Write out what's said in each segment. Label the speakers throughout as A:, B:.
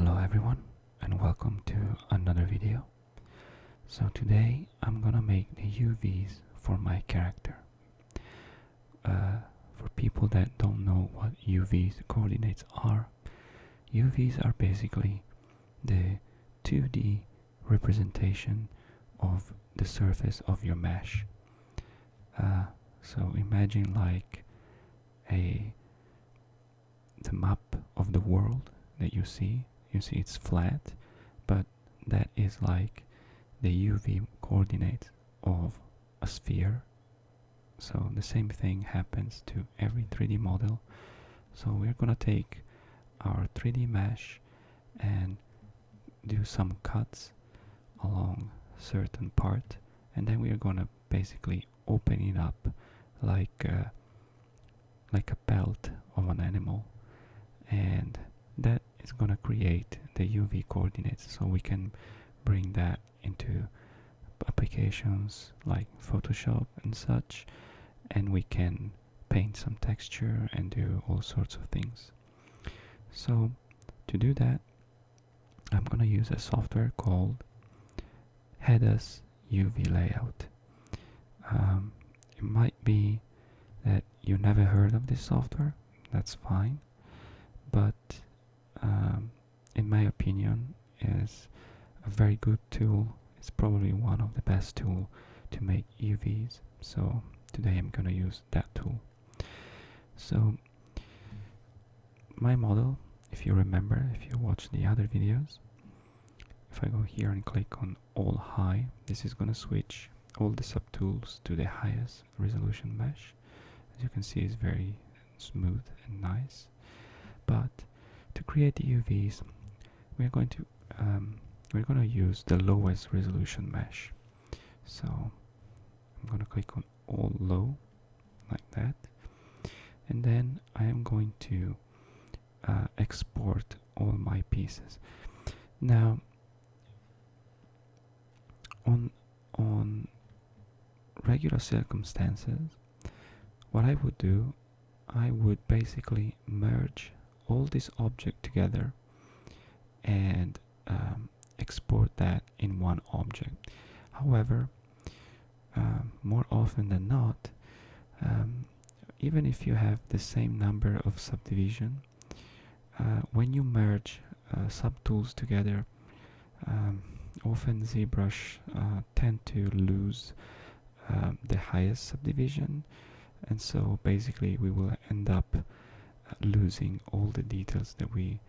A: Hello everyone and welcome to another video. So today I'm gonna make the UVs for my character. For people that don't know what UVs coordinates are, UVs are basically the 2D representation of the surface of your mesh. So imagine like the map of the world that you see it's flat, but that is like the UV coordinate of a sphere. So the same thing happens to every 3D model. So we're gonna take our 3D mesh and do some cuts along certain part, and then we're gonna basically open it up like a pelt of an animal, and that is gonna create the UV coordinates, so we can bring that into applications like Photoshop and such, and we can paint some texture and do all sorts of things. So to do that, I'm gonna use a software called Headus UVLayout. It might be that you never heard of this software, that's fine, but in my opinion is a very good tool. It's probably one of the best tools to make UVs, so today I'm gonna use that tool. So my model, if you remember, if you watch the other videos, if I go here and click on all high, this is gonna switch all the subtools to the highest resolution mesh. As you can see, it's very smooth and nice. But to create the UVs, we're going to use the lowest resolution mesh. So I'm going to click on all low like that, and then I am going to export all my pieces. Now on regular circumstances, what I would do, I would basically merge all this object together and export that in one object. However, more often than not, even if you have the same number of subdivision, when you merge subtools together, often ZBrush tend to lose the highest subdivision, and so basically we will end up losing all the details that we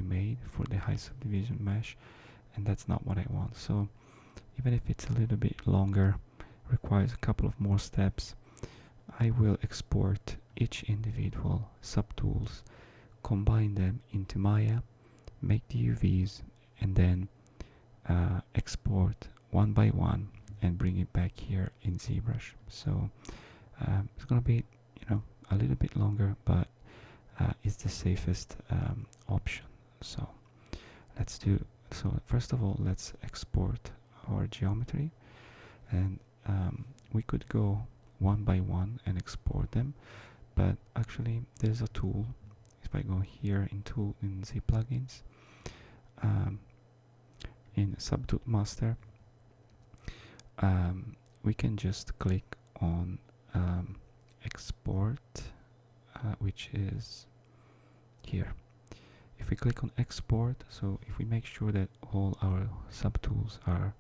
A: made for the high subdivision mesh, and that's not what I want. So even if it's a little bit longer, requires a couple of more steps, I will export each individual subtools, combine them into Maya, make the UVs, and then export one by one and bring it back here in ZBrush. So it's gonna be, a little bit longer, but is the safest option. So first of all, let's export our geometry, and we could go one by one and export them, but actually there's a tool. If I go here in tool in Z plugins, in Subtool Master, we can just click on export, which is here. If we click on export, so if we make sure that all our subtools are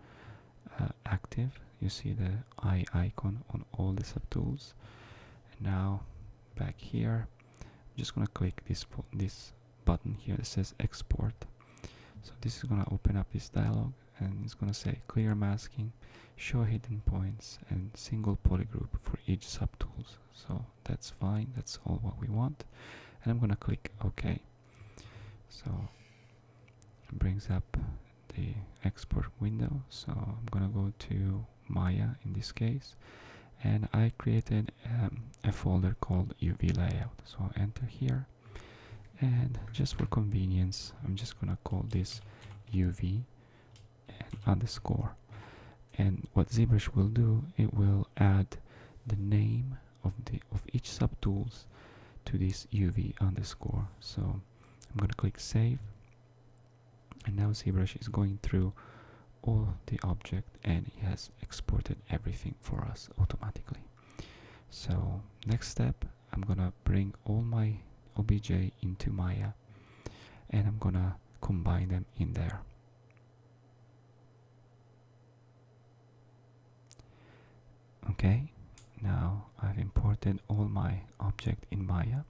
A: active, you see the eye icon on all the subtools. And now back here, I'm just gonna click this button here that says export. So this is gonna open up this dialog, and it's gonna say clear masking, show hidden points, and single polygroup for each subtools. So that's fine, that's all what we want, and I'm gonna click OK. So it brings up the export window. So I'm gonna go to Maya in this case, and I created a folder called UV layout. So I'll enter here, and just for convenience, I'm just gonna call this UV and underscore. And what ZBrush will do, it will add the name of each subtools to this UV underscore. So I'm going to click save, And now ZBrush is going through all the object and it has exported everything for us automatically. So next step, I'm gonna bring all my OBJ into Maya and I'm gonna combine them in there. Okay, now I've imported all my object in Maya,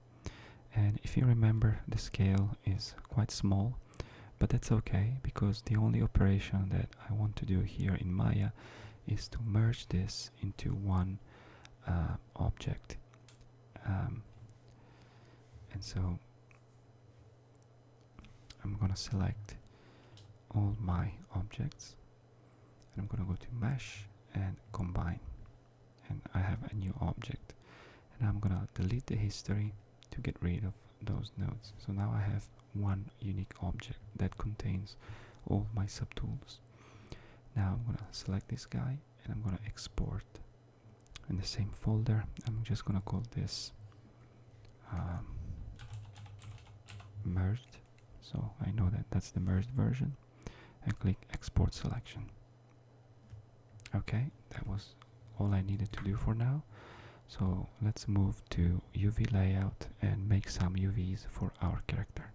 A: and if you remember, the scale is quite small, but that's okay because the only operation that I want to do here in Maya is to merge this into one object. And so I'm gonna select all my objects and I'm gonna go to mesh and combine, and I have a new object, and I'm gonna delete the history to get rid of those nodes. So now I have one unique object that contains all my subtools. Now I'm gonna select this guy and I'm gonna export in the same folder. I'm just gonna call this merged, so I know that that's the merged version, and click export selection. Okay, that was all I needed to do for now. So let's move to UV layout and make some UVs for our character.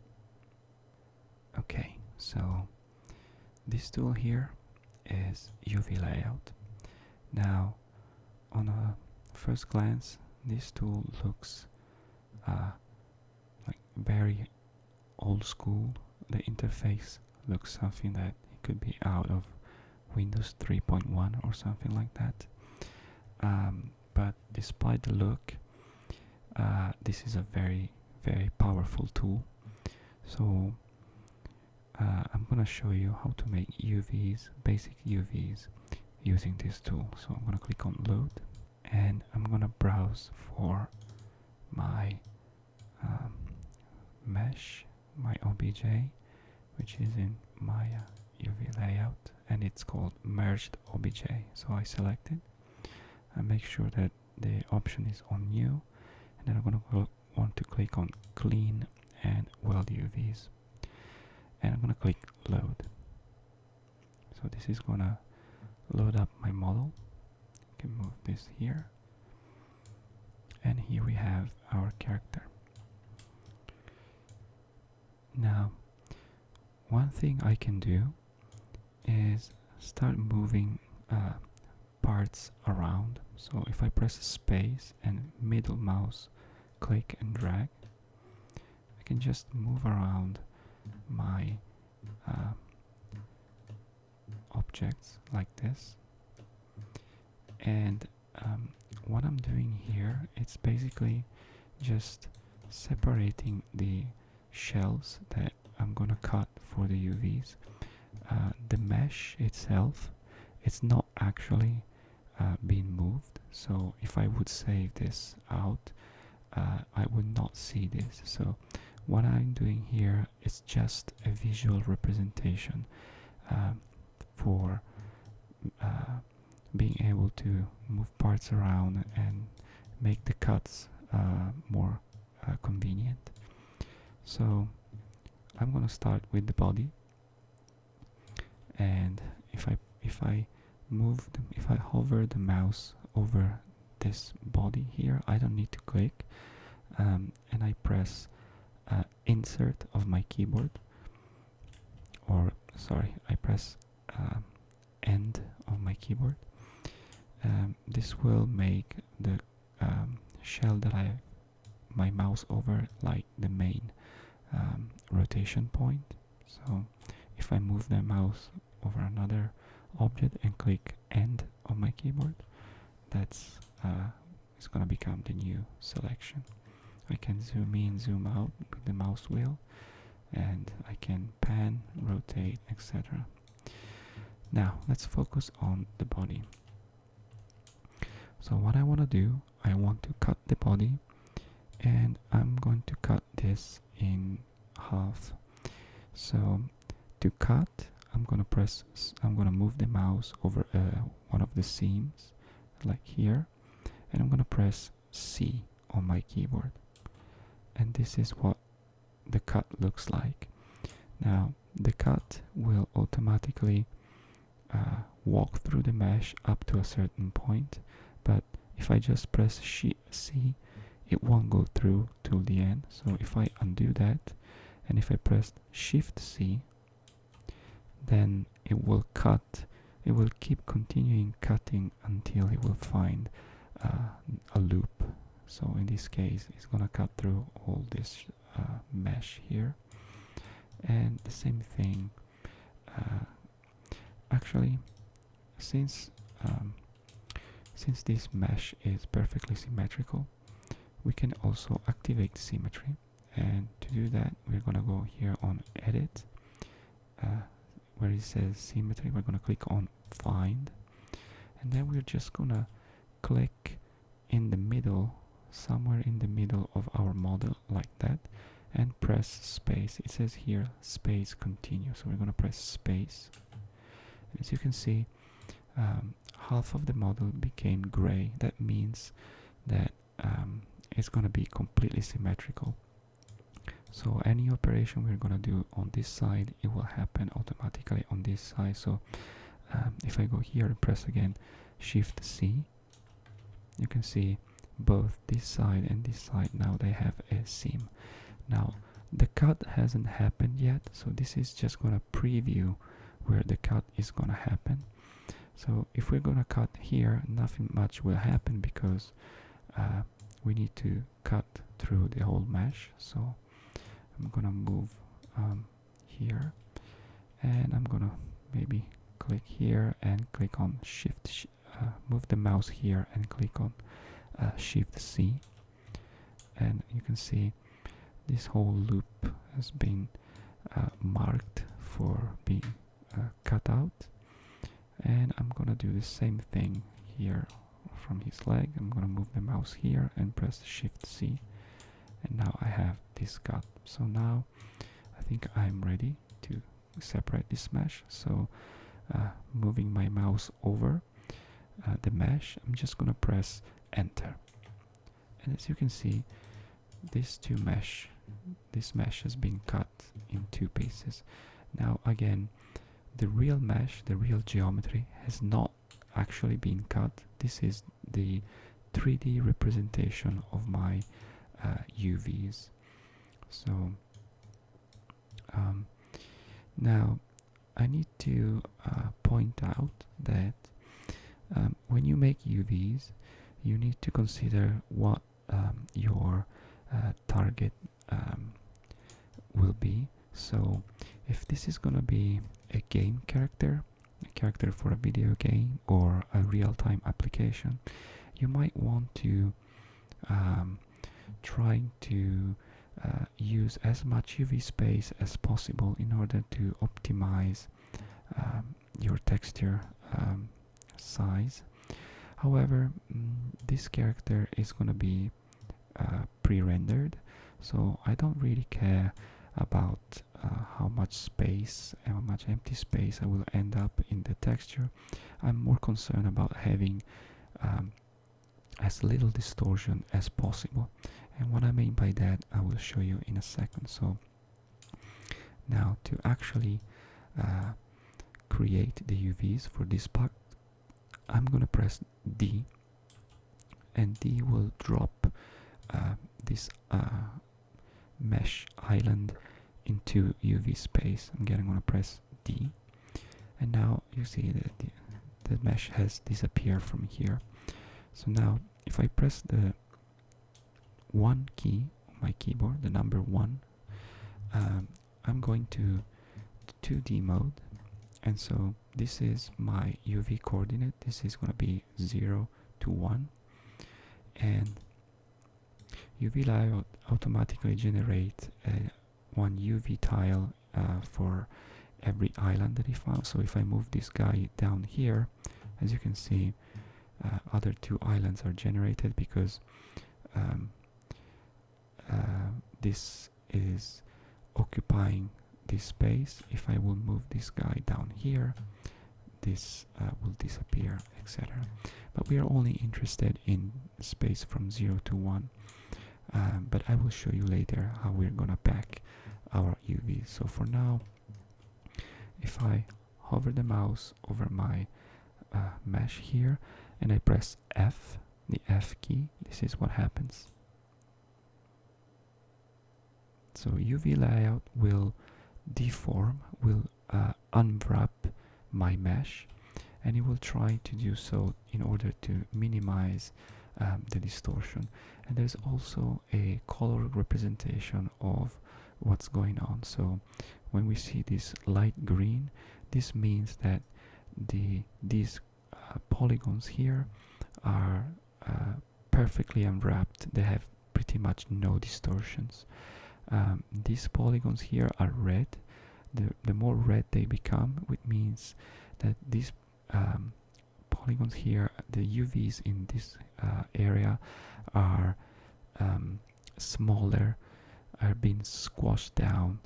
A: Okay, so this tool here is UV layout. Now on a first glance, this tool looks like very old school. The interface looks something that it could be out of Windows 3.1 or something like that. But despite the look, this is a very powerful tool. So I'm gonna show you how to make UVs, basic UVs, using this tool. So I'm gonna click on load and I'm gonna browse for my mesh, my OBJ, which is in Maya UV layout, and it's called merged OBJ. So I select it and make sure that the option is on new, and then I'm gonna want to click on clean and weld UVs, and I'm gonna click load. So this is gonna load up my model. You can move this here, and here we have our character. Now one thing I can do is start moving parts around. So if I press space and middle mouse click and drag, I can just move around my objects like this. And what I'm doing here, it's basically just separating the shells that I'm gonna cut for the UVs. The mesh itself, it's not actually being moved, so if I would save this out, I would not see this. So what I'm doing here is just a visual representation for being able to move parts around and make the cuts more convenient. So I'm gonna start with the body, and if I hover the mouse over this body here, I don't need to click, and I press insert of my keyboard, or sorry, I press end of my keyboard. This will make the shell that I my mouse over like the main rotation point. So if I move the mouse over another object and click end on my keyboard, that's it's gonna become the new selection. I can zoom in, zoom out with the mouse wheel, and I can pan, rotate, etc. Now let's focus on the body. So what I want to do, I want to cut the body, and I'm going to cut this in half. So to cut, I'm gonna move the mouse over one of the seams, like here, and I'm gonna press C on my keyboard, and this is what the cut looks like. Now the cut will automatically walk through the mesh up to a certain point, but if I just press C, it won't go through till the end. So if I undo that, and if I press Shift C, then it will cut. It will keep continuing cutting until it will find a loop. So in this case, it's gonna cut through all this mesh here, and the same thing. Actually, since this mesh is perfectly symmetrical, we can also activate symmetry. And to do that, we're gonna go here on Edit, where it says Symmetry. We're gonna click on Find, and then we're just gonna click in the middle, somewhere in the middle of our model, like that, and press space. It says here space continue, so we're gonna press space. And as you can see, half of the model became gray. That means that it's gonna be completely symmetrical. So any operation we're gonna do on this side, it will happen automatically on this side. So if I go here and press again Shift C, you can see both this side and this side now they have a seam. Now the cut hasn't happened yet, so this is just gonna preview where the cut is gonna happen. So if we're gonna cut here, nothing much will happen because we need to cut through the whole mesh. So I'm gonna move here, and I'm gonna maybe click here and click on Shift, move the mouse here and click on Shift C, and you can see this whole loop has been marked for being cut out. And I'm gonna do the same thing here from his leg. I'm gonna move the mouse here and press Shift C, and now I have this cut. So now I think I'm ready to separate this mesh. So moving my mouse over the mesh, I'm just gonna press Enter, and as you can see, this mesh has been cut in two pieces. Now again, the real mesh, the real geometry has not actually been cut. This is the 3D representation of my UVs. So now I need to point out that when you make UVs, you need to consider what your target will be. So if this is gonna be a game character, a character for a video game or a real-time application, you might want to try to use as much UV space as possible in order to optimize your texture size. However, this character is going to be pre-rendered, so I don't really care about how much space, how much empty space I will end up in the texture. I'm more concerned about having as little distortion as possible, and what I mean by that I will show you in a second. So now to actually create the UVs for this part, I'm gonna press D, and D will drop this mesh island into UV space. Again, I'm gonna press D, and now you see that the mesh has disappeared from here. So now if I press the 1 key on my keyboard, the number 1, I'm going to 2D mode, and so this is my UV coordinate. This is going to be 0 to 1, and UVLayout automatically generates one UV tile for every island that he found. So if I move this guy down here, as you can see, other 2 islands are generated because this is occupying this space. If I will move this guy down here, this will disappear, etc. But we are only interested in space from 0 to 1. But I will show you later how we're gonna pack our UVs. So for now, if I hover the mouse over my mesh here and I press F, the F key, this is what happens. So UV layout will deform, will unwrap my mesh, and it will try to do so in order to minimize the distortion. And there's also a color representation of what's going on. So when we see this light green, this means that these polygons here are perfectly unwrapped. They have pretty much no distortions. These polygons here are red. The more red they become, which means that these polygons here, the UVs in this area are smaller, are being squashed down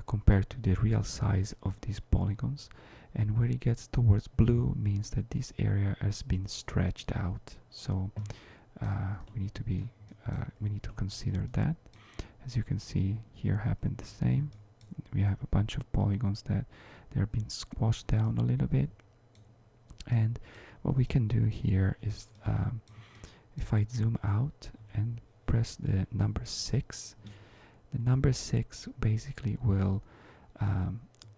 A: compared to the real size of these polygons. And when it gets towards blue means that this area has been stretched out. So we need to consider that. As you can see, here happened the same. We have a bunch of polygons that they're being squashed down a little bit. And what we can do here is, if I zoom out and press the number 6, the number 6 basically will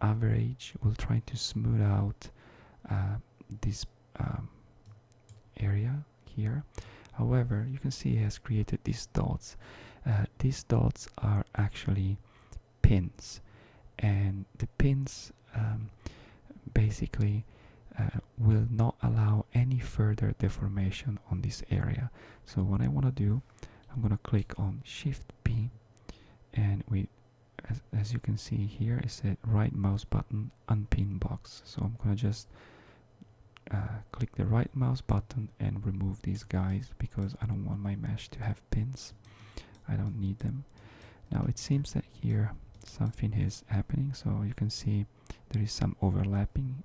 A: average, will try to smooth out this area here. However, you can see it has created these dots. These dots are actually pins, and the pins basically will not allow any further deformation on this area. So what I want to do, I'm going to click on Shift P, and as you can see here, it said right mouse button unpin box. So I'm going to just click the right mouse button and remove these guys because I don't want my mesh to have pins. I don't need them. Now it seems that here something is happening, so you can see there is some overlapping.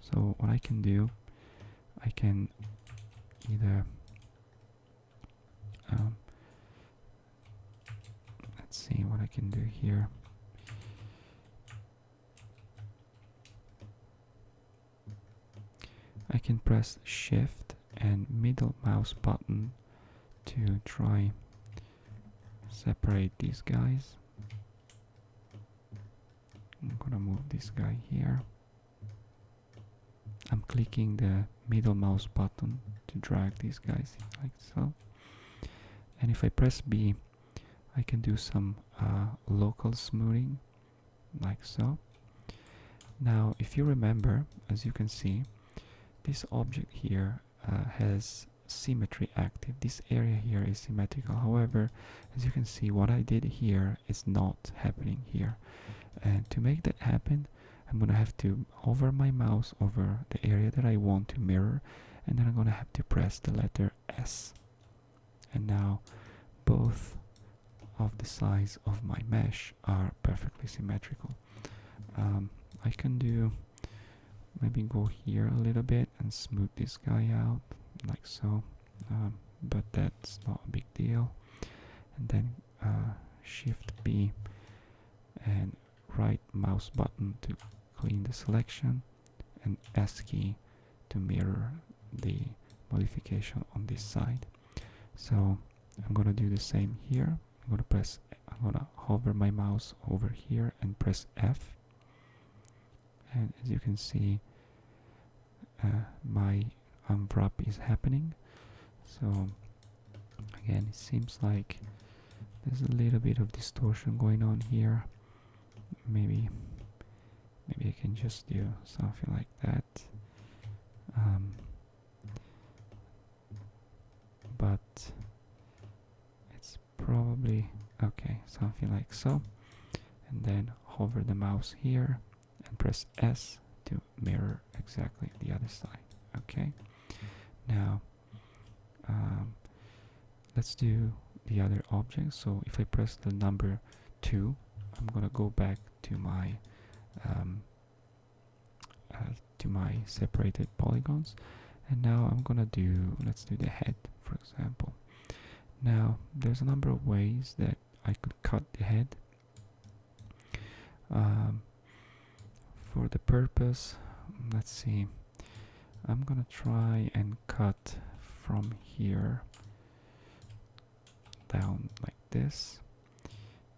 A: So what I can do, I can either let's see what I can do here. I can press Shift and middle mouse button to try separate these guys. I'm gonna move this guy here. I'm clicking the middle mouse button to drag these guys like so. And if I press B, I can do some local smoothing like so. Now, if you remember, as you can see, this object here has symmetry active. This area here is symmetrical. However, as you can see, what I did here is not happening here. And to make that happen, I'm going to have to hover my mouse over the area that I want to mirror, and then I'm going to have to press the letter S. And now both of the sides of my mesh are perfectly symmetrical. I can do maybe go here a little bit and smooth this guy out like so, but that's not a big deal. And then Shift B and right mouse button to clean the selection, and S key to mirror the modification on this side. So I'm gonna do the same here. I'm gonna hover my mouse over here and press F, and as you can see, my unwrap is happening. So again, it seems like there's a little bit of distortion going on here. Maybe I can just do something like that. But it's probably okay, something like so. And then hover the mouse here and press S to mirror exactly the other side. Okay. Now let's do the other object. So if I press the number 2, I'm gonna go back to my separated polygons, and now I'm gonna let's do the head, for example. Now there's a number of ways that I could cut the head. for the purpose, let's see, I'm gonna try and cut from here down like this,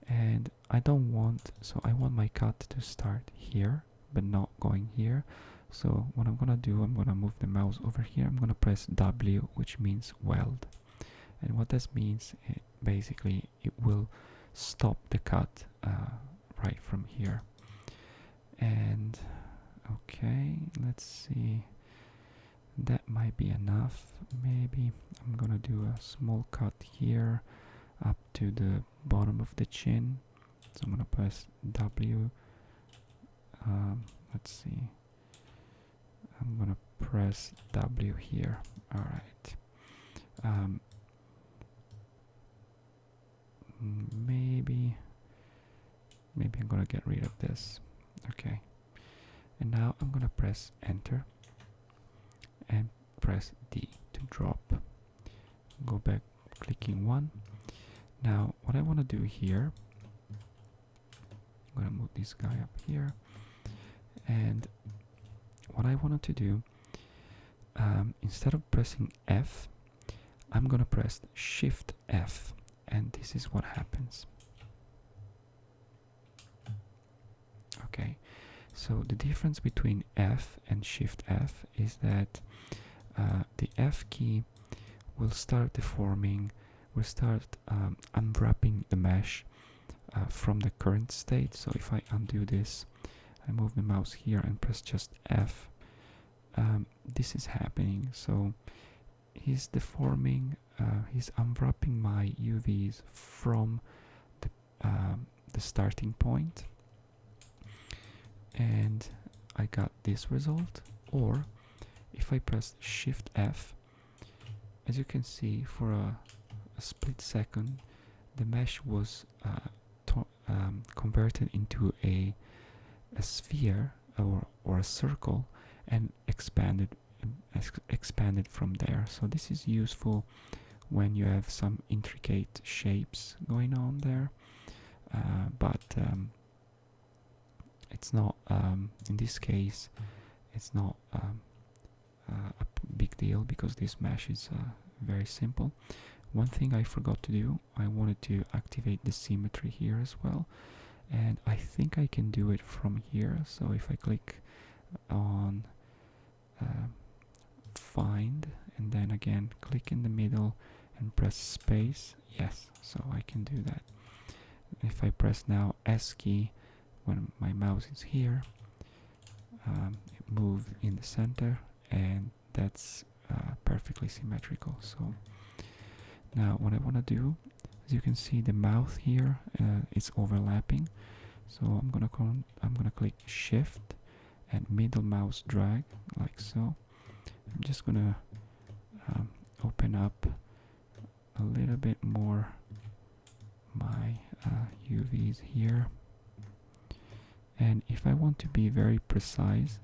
A: and I don't want, so I want my cut to start here but not going here. So what I'm gonna do, I'm gonna move the mouse over here, I'm gonna press W, which means weld, and what this means, basically it will stop the cut right from here. And okay, let's see, that might be enough. Maybe I'm gonna do a small cut here up to the bottom of the chin, so I'm gonna press W. Let's see, I'm gonna press W here. Alright, maybe I'm gonna get rid of this. Okay, and now I'm gonna press enter and press D to drop. Go back, clicking 1. Now what I want to do here, I'm gonna move this guy up here, and what I wanted to do, instead of pressing F, I'm gonna press Shift F, and this is what happens. Okay, so the difference between F and Shift F is that the F key will start deforming, will start unwrapping the mesh from the current state. So if I undo this, I move the mouse here and press just F, this is happening. So he's deforming, he's unwrapping my UVs from the starting point, and I got this result. Or if I press Shift F, as you can see, for a split second the mesh was converted into a sphere or a circle and expanded from there. So this is useful when you have some intricate shapes going on there, but it's not, in this case it's not a big deal because this mesh is very simple. One thing I forgot to do, I wanted to activate the symmetry here as well, and I think I can do it from here. So if I click on find and then again click in the middle and press space, yes, so I can do that. If I press now S key when my mouse is here, it moves in the center, and that's perfectly symmetrical. So now what I want to do, as you can see, the mouth here is overlapping. So I'm gonna click Shift and middle mouse drag like so. I'm just gonna open up a little bit more my UVs here, and if I want to be very precise,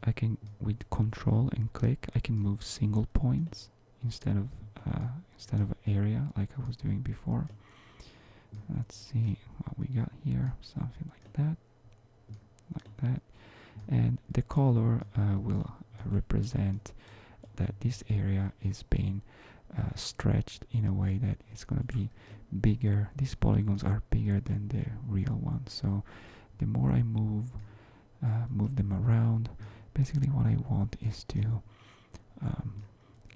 A: I can, with Control and click, I can move single points instead of area like I was doing before. Let's see what we got here, something like that, and the color will represent that this area is being stretched in a way that it's going to be bigger. These polygons are bigger than the real ones, so the more I move them around, basically what I want is to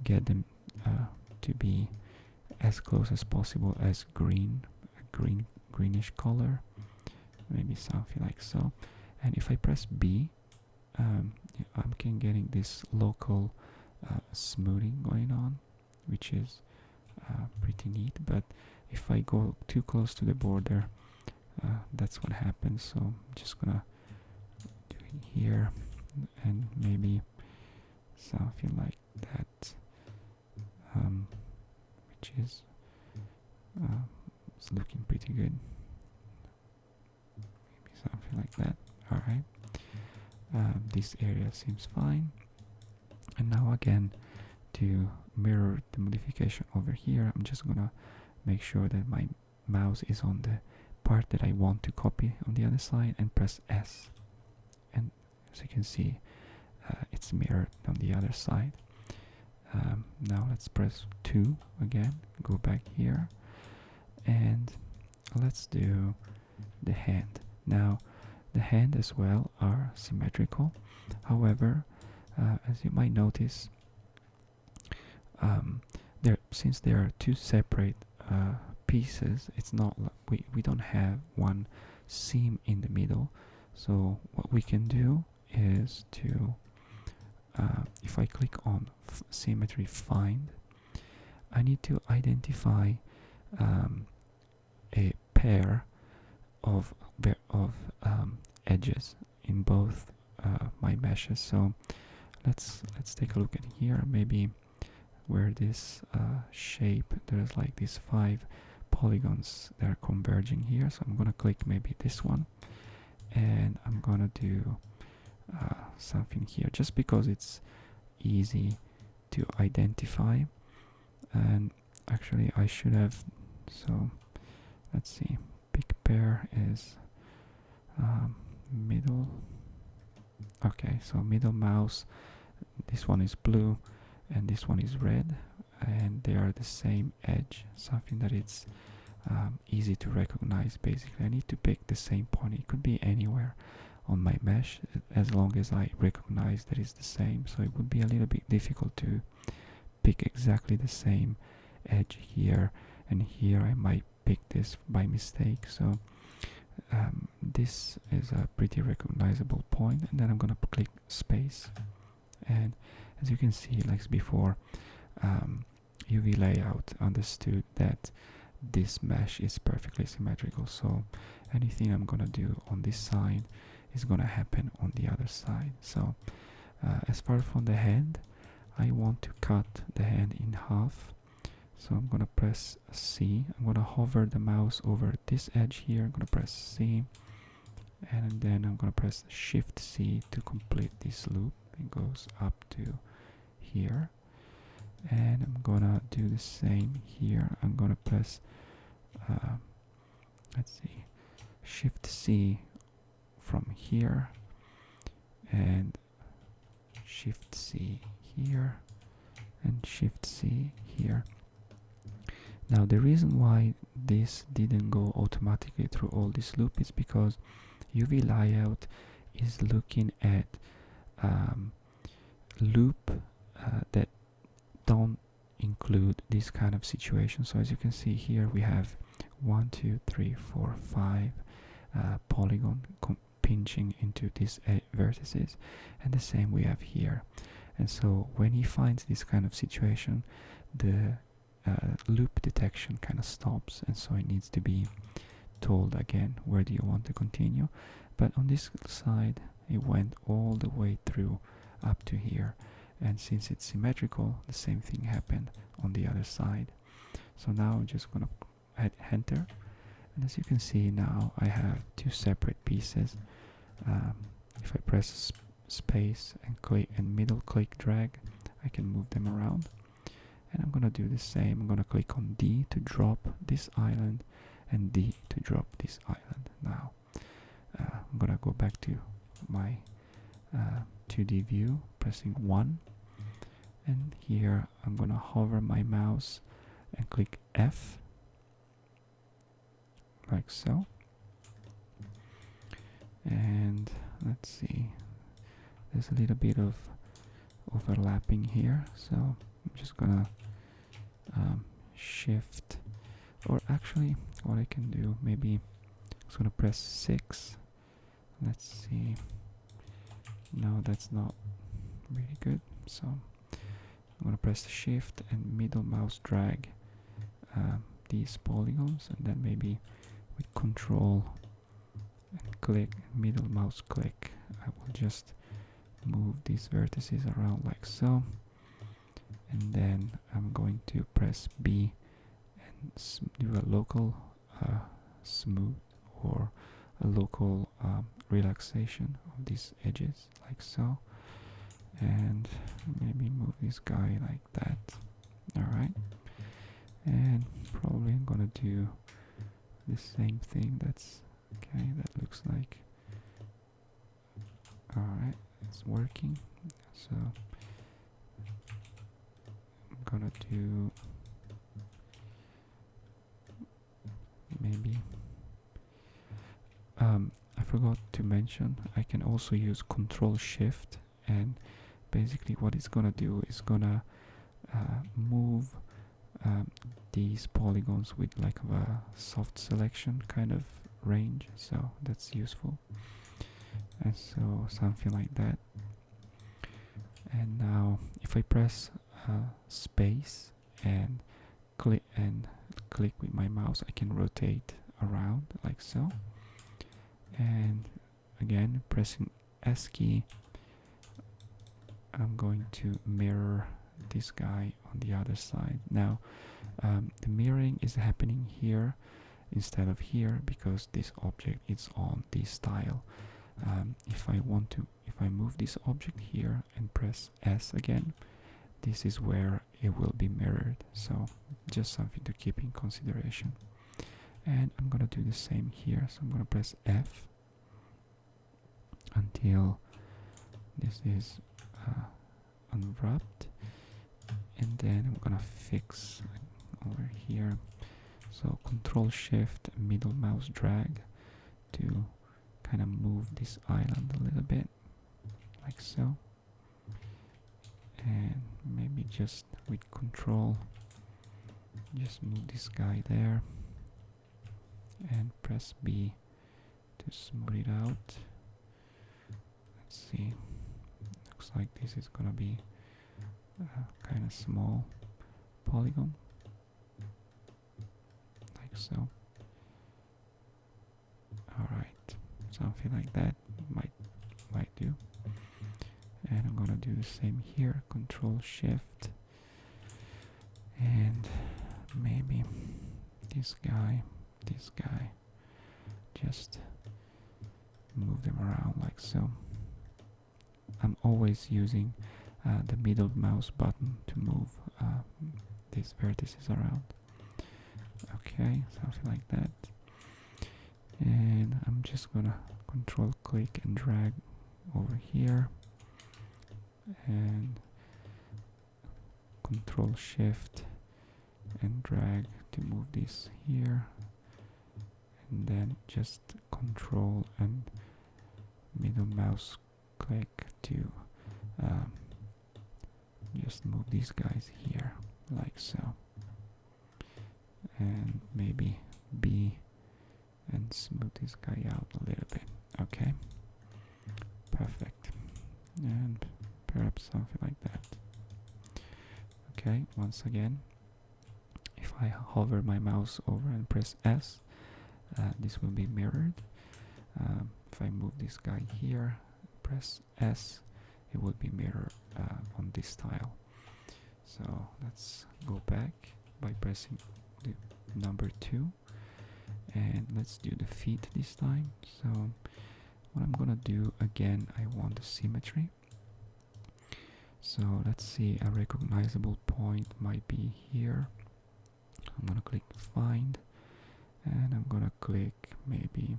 A: get them to be as close as possible as greenish color, maybe something like so. And if I press B, I'm getting this local smoothing going on, which is pretty neat. But if I go too close to the border, that's what happens. So I'm just gonna do it here, and maybe something like that, which is it's looking pretty good. Maybe something like that. Alright, this area seems fine. And now again, to mirror the modification over here, I'm just gonna make sure that my mouse is on the part that I want to copy on the other side and press S, and as you can see it's mirrored on the other side. Now let's press 2 again, go back here, and let's do the hand. Now the hand as well are symmetrical, however as you might notice, since there are two separate pieces, it's not we don't have one seam in the middle. So what we can do is to if I click on symmetry find, I need to identify a pair of edges in both my meshes. So let's take a look at here, maybe where this shape, there's like these 5 polygons that are converging here. So I'm gonna click maybe this one, and I'm gonna do something here just because it's easy to identify. And actually I should have, so let's see, pick pair is middle. Okay, so middle mouse, this one is blue and this one is red, and they are the same edge, something that it's easy to recognize. Basically I need to pick the same point. It could be anywhere on my mesh as long as I recognize that it's the same. So it would be a little bit difficult to pick exactly the same edge here and here. I might pick this by mistake. So this is a pretty recognizable point, and then I'm gonna click space, and as you can see, like before, UVLayout understood that this mesh is perfectly symmetrical, so anything I'm gonna do on this side is gonna happen on the other side. So as far from the hand, I want to cut the hand in half, so I'm gonna press C. I'm gonna hover the mouse over this edge here. I'm gonna press C, and then I'm gonna press Shift C to complete this loop. It goes up to here, and I'm gonna do the same here. I'm gonna press let's see, Shift C from here and Shift C here and Shift C here. Now the reason why this didn't go automatically through all this loop is because UVLayout is looking at loop that don't include this kind of situation. So as you can see here, we have 1, 2, 3, 4, 5 polygon pinching into these vertices, and the same we have here. And so when he finds this kind of situation, the loop detection kind of stops, and so it needs to be told again, where do you want to continue. But on this side it went all the way through up to here, and since it's symmetrical, the same thing happened on the other side. So now I'm just gonna hit enter, and as you can see now I have two separate pieces. If I press space and click and middle click drag, I can move them around, and I'm gonna do the same. I'm gonna click on D to drop this island and D to drop this island. Now I'm gonna go back to my 2D view, pressing 1, and here I'm gonna hover my mouse and click F, like so. And let's see, there's a little bit of overlapping here, so I'm just gonna shift, or actually what I can do, maybe I'm just gonna press 6. Let's see, no, that's not really good. So I'm gonna press shift and middle mouse drag these polygons, and then maybe with control and click, middle mouse click, I will just move these vertices around like so, and then I'm going to press B and do a local smooth or a local relaxation of these edges like so, and maybe move this guy like that. Alright, and probably I'm gonna do the same thing. That's okay. That looks like alright, it's working. So I'm gonna do maybe I forgot to mention I can also use Control Shift, and basically what it's gonna do is gonna move these polygons with like a soft selection kind of range, so that's useful. And so something like that. And now if I press space and click with my mouse, I can rotate around like so. And again, pressing S key, I'm going to mirror this guy on the other side. Now the mirroring is happening here instead of here because this object is on this tile. If I move this object here and press S again, this is where it will be mirrored. So just something to keep in consideration. And I'm gonna do the same here. So I'm gonna press F until this is unwrapped, and then I'm gonna fix over here. So Control Shift middle mouse drag to kind of move this island a little bit like so, and maybe just with Control just move this guy there and press B to smooth it out. Let's see, looks like this is gonna be a kind of small polygon like so. Alright, something like that might do. And I'm gonna do the same here, Control Shift, and maybe this guy, just move them around like so. I'm always using the middle mouse button to move these vertices around. Okay, something like that. And I'm just gonna Control click and drag over here, and Control Shift and drag to move this here, and then just Control and middle mouse click to just move these guys here like so, and maybe B and smooth this guy out a little bit. Okay, perfect. And perhaps something like that. Okay, once again, if I hover my mouse over and press S, this will be mirrored. If I move this guy here, press S, it will be mirrored on this tile. So let's go back by pressing the number 2, and let's do the feet this time. So what I'm gonna do again, I want the symmetry. So let's see, a recognizable point might be here. I'm gonna click find, and I'm gonna click maybe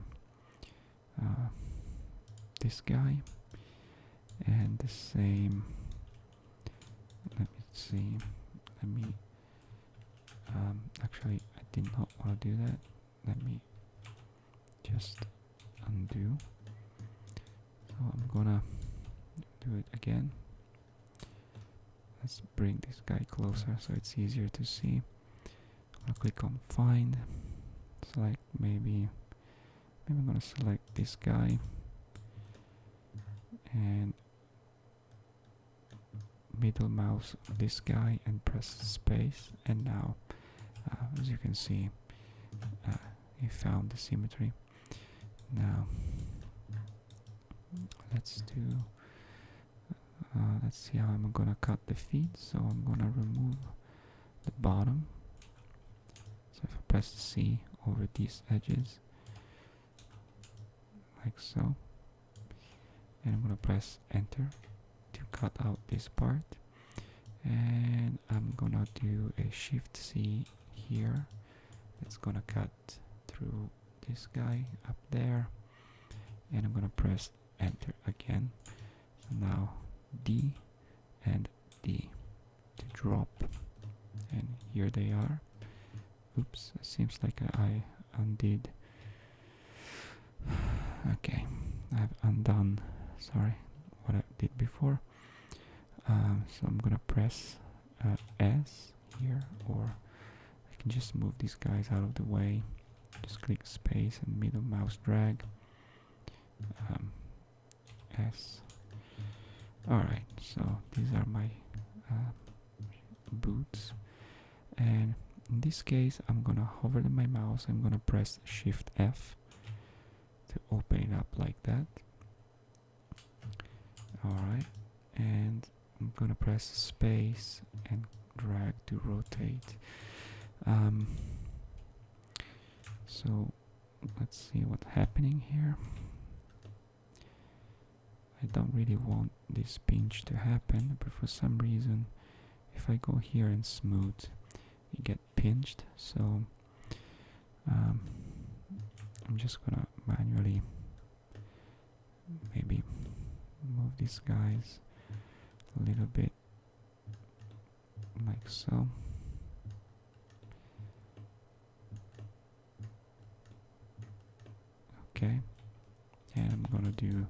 A: this guy, and the same. Let me see. Actually, I did not want to do that. Let me just undo. So I'm gonna do it again. Let's bring this guy closer so it's easier to see. I'm gonna click on find, select maybe I'm gonna select this guy, and middle mouse this guy and press space, and now as you can see, he found the symmetry. Now let's see how I'm gonna cut the feet. So I'm gonna remove the bottom. So if I press C over these edges like so, and I'm gonna press enter to cut out this part, and I'm gonna do a shift C here. It's gonna cut through through this guy up there, and I'm gonna press enter again. So now D and D to drop, and here they are. Oops, it seems like I undid. Okay, I've undone, sorry, what I did before. So I'm gonna press S here, or I can just move these guys out of the way. Just click space and middle mouse drag. S. Alright, so these are my boots, and in this case I'm gonna hover my mouse. I'm gonna press Shift F to open it up like that. Alright, and I'm gonna press space and drag to rotate. So let's see what's happening here. I don't really want this pinch to happen, but for some reason if I go here and smooth, you get pinched. So I'm just gonna manually maybe move these guys a little bit like so. Okay, and I'm gonna do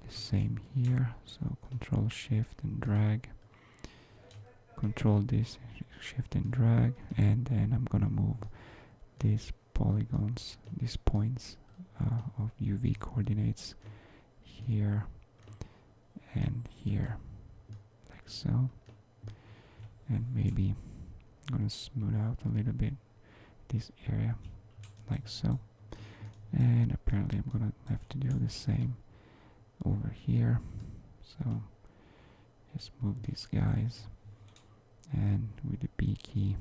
A: the same here. So Control Shift and drag, Control this, Shift and drag, and then I'm gonna move these polygons, these points of UV coordinates here and here, like so. And maybe I'm gonna smooth out a little bit this area, like so. And apparently I'm gonna have to do the same over here. So just move these guys, and with the B key,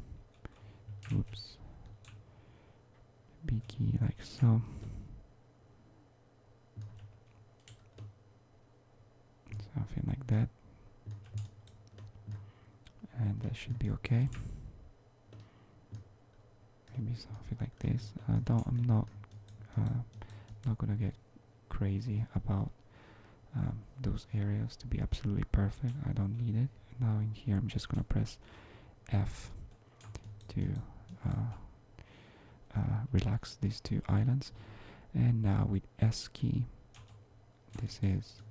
A: oops, B key like so. Something like that. And that should be okay. Maybe something like this. I'm not gonna get crazy about those areas to be absolutely perfect. I don't need it. Now in here I'm just gonna press F to relax these two islands, and now with S key, this is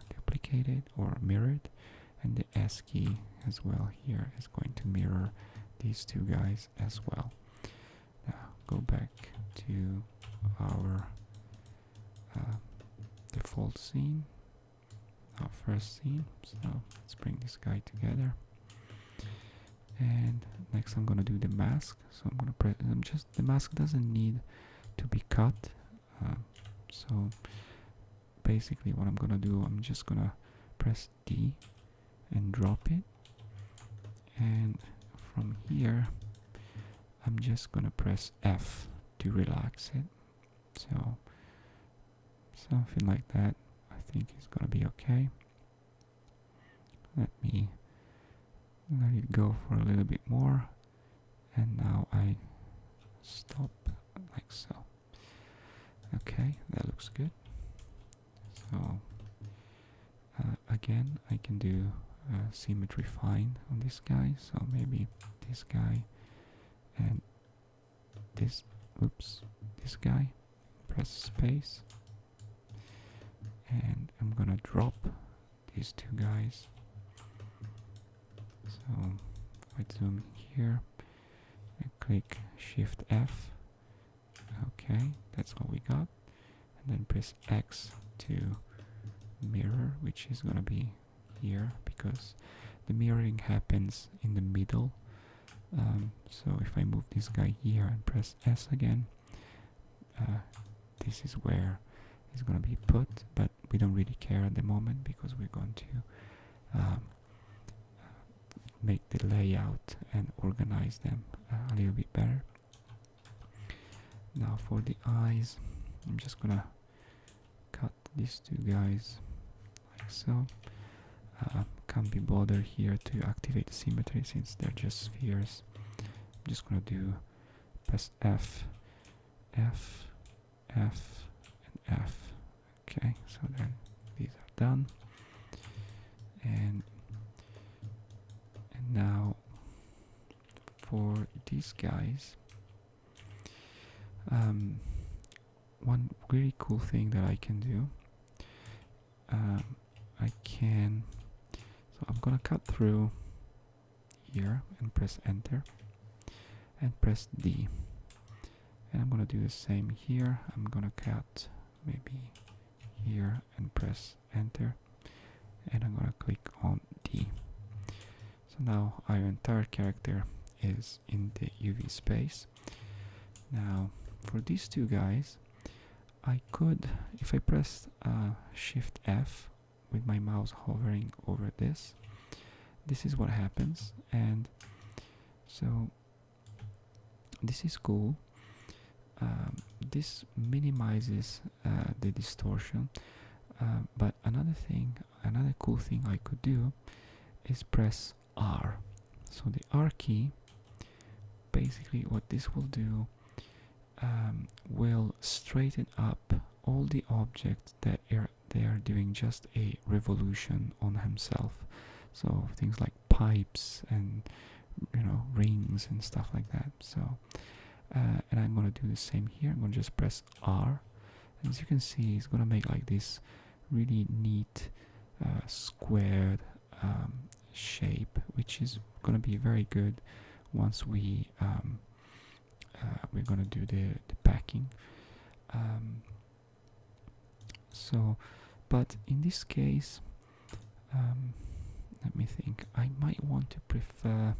A: duplicated or mirrored, and the S key as well here is going to mirror these two guys as well. Now go back to our default scene, our first scene. So let's bring this guy together, and next I'm gonna do the mask. So I'm gonna press. The mask doesn't need to be cut. So basically, what I'm gonna do, I'm just gonna press D and drop it, and from here I'm just gonna press F to relax it. So something like that, I think is gonna be okay. Let me let it go for a little bit more, and now I stop like so. Okay, that looks good. So again, I can do symmetry fine on this guy. So maybe this guy and this, oops, this guy. Press space, and I'm gonna drop these two guys. So if I zoom here and click Shift F, okay, that's what we got, and then press X to mirror, which is gonna be here because the mirroring happens in the middle. So if I move this guy here and press S again, this is where it's gonna be put, but we don't really care at the moment because we're going to make the layout and organize them a little bit better. Now for the eyes, I'm just gonna cut these two guys like so. Can't be bothered here to activate the symmetry since they're just spheres. I'm just gonna do press F F, F, and F. Okay, so then these are done. And now for these guys, one really cool thing that I can do, so I'm gonna cut through here and press enter and press D, and I'm gonna do the same here. I'm gonna cut maybe here and press enter, and I'm gonna click on D. So now our entire character is in the UV space. Now for these two guys, I could, if I press Shift F with my mouse hovering over this is what happens. And so this is cool. This minimizes the distortion, but another cool thing I could do is press R. So the R key, basically what this will do, will straighten up all the objects that they are doing just a revolution on himself. So things like pipes and rings and stuff like that. So and I'm gonna do the same here. I'm gonna just press R, and as you can see, it's gonna make like this really neat squared shape, which is gonna be very good once we're gonna do the packing. So, but in this case, let me think. I might want to prefer.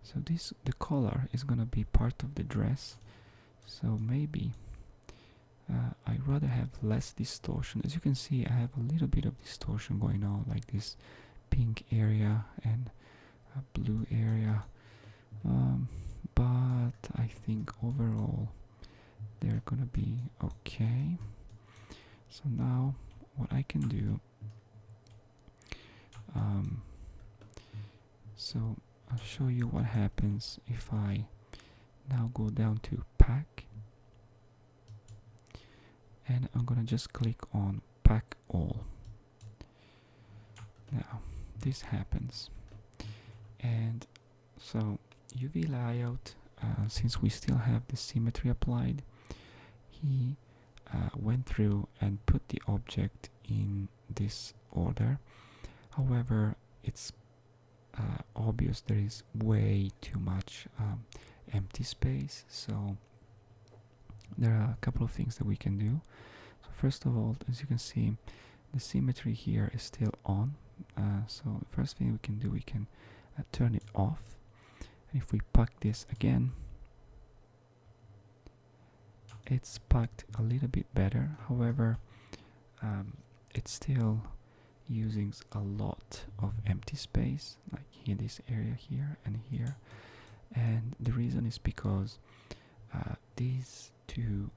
A: So the collar is gonna be part of the dress. So maybe I'd rather have less distortion. As you can see, I have a little bit of distortion going on, like this pink area and a blue area. But I think overall they're gonna be okay. So now what I can do, so I'll show you what happens if I now go down to pack, and I'm gonna just click on pack all. Now this happens, and so UVLayout, since we still have the symmetry applied, he went through and put the object in this order. However, it's obvious there is way too much empty space, so there are a couple of things that we can do. So first of all, as you can see, the symmetry here is still on. So the first thing we can do, we can turn it off. And if we pack this again, it's packed a little bit better. However, it's still using a lot of empty space, like here, this area here and here. And the reason is because these two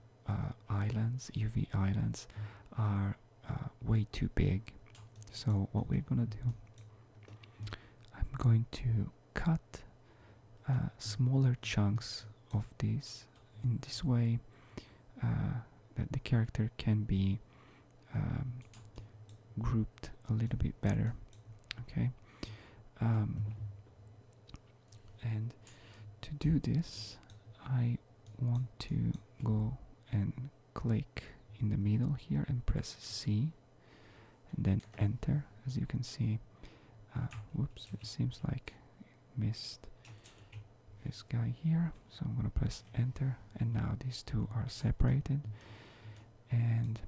A: islands, UV islands, are way too big. So what we're gonna do, I'm going to cut smaller chunks of these in this way, that the character can be grouped a little bit better. Okay, and to do this, I want to go and click in the middle here and press C and then enter. As you can see, whoops, it seems like I missed this guy here, so I'm gonna press enter, and now these two are separated. And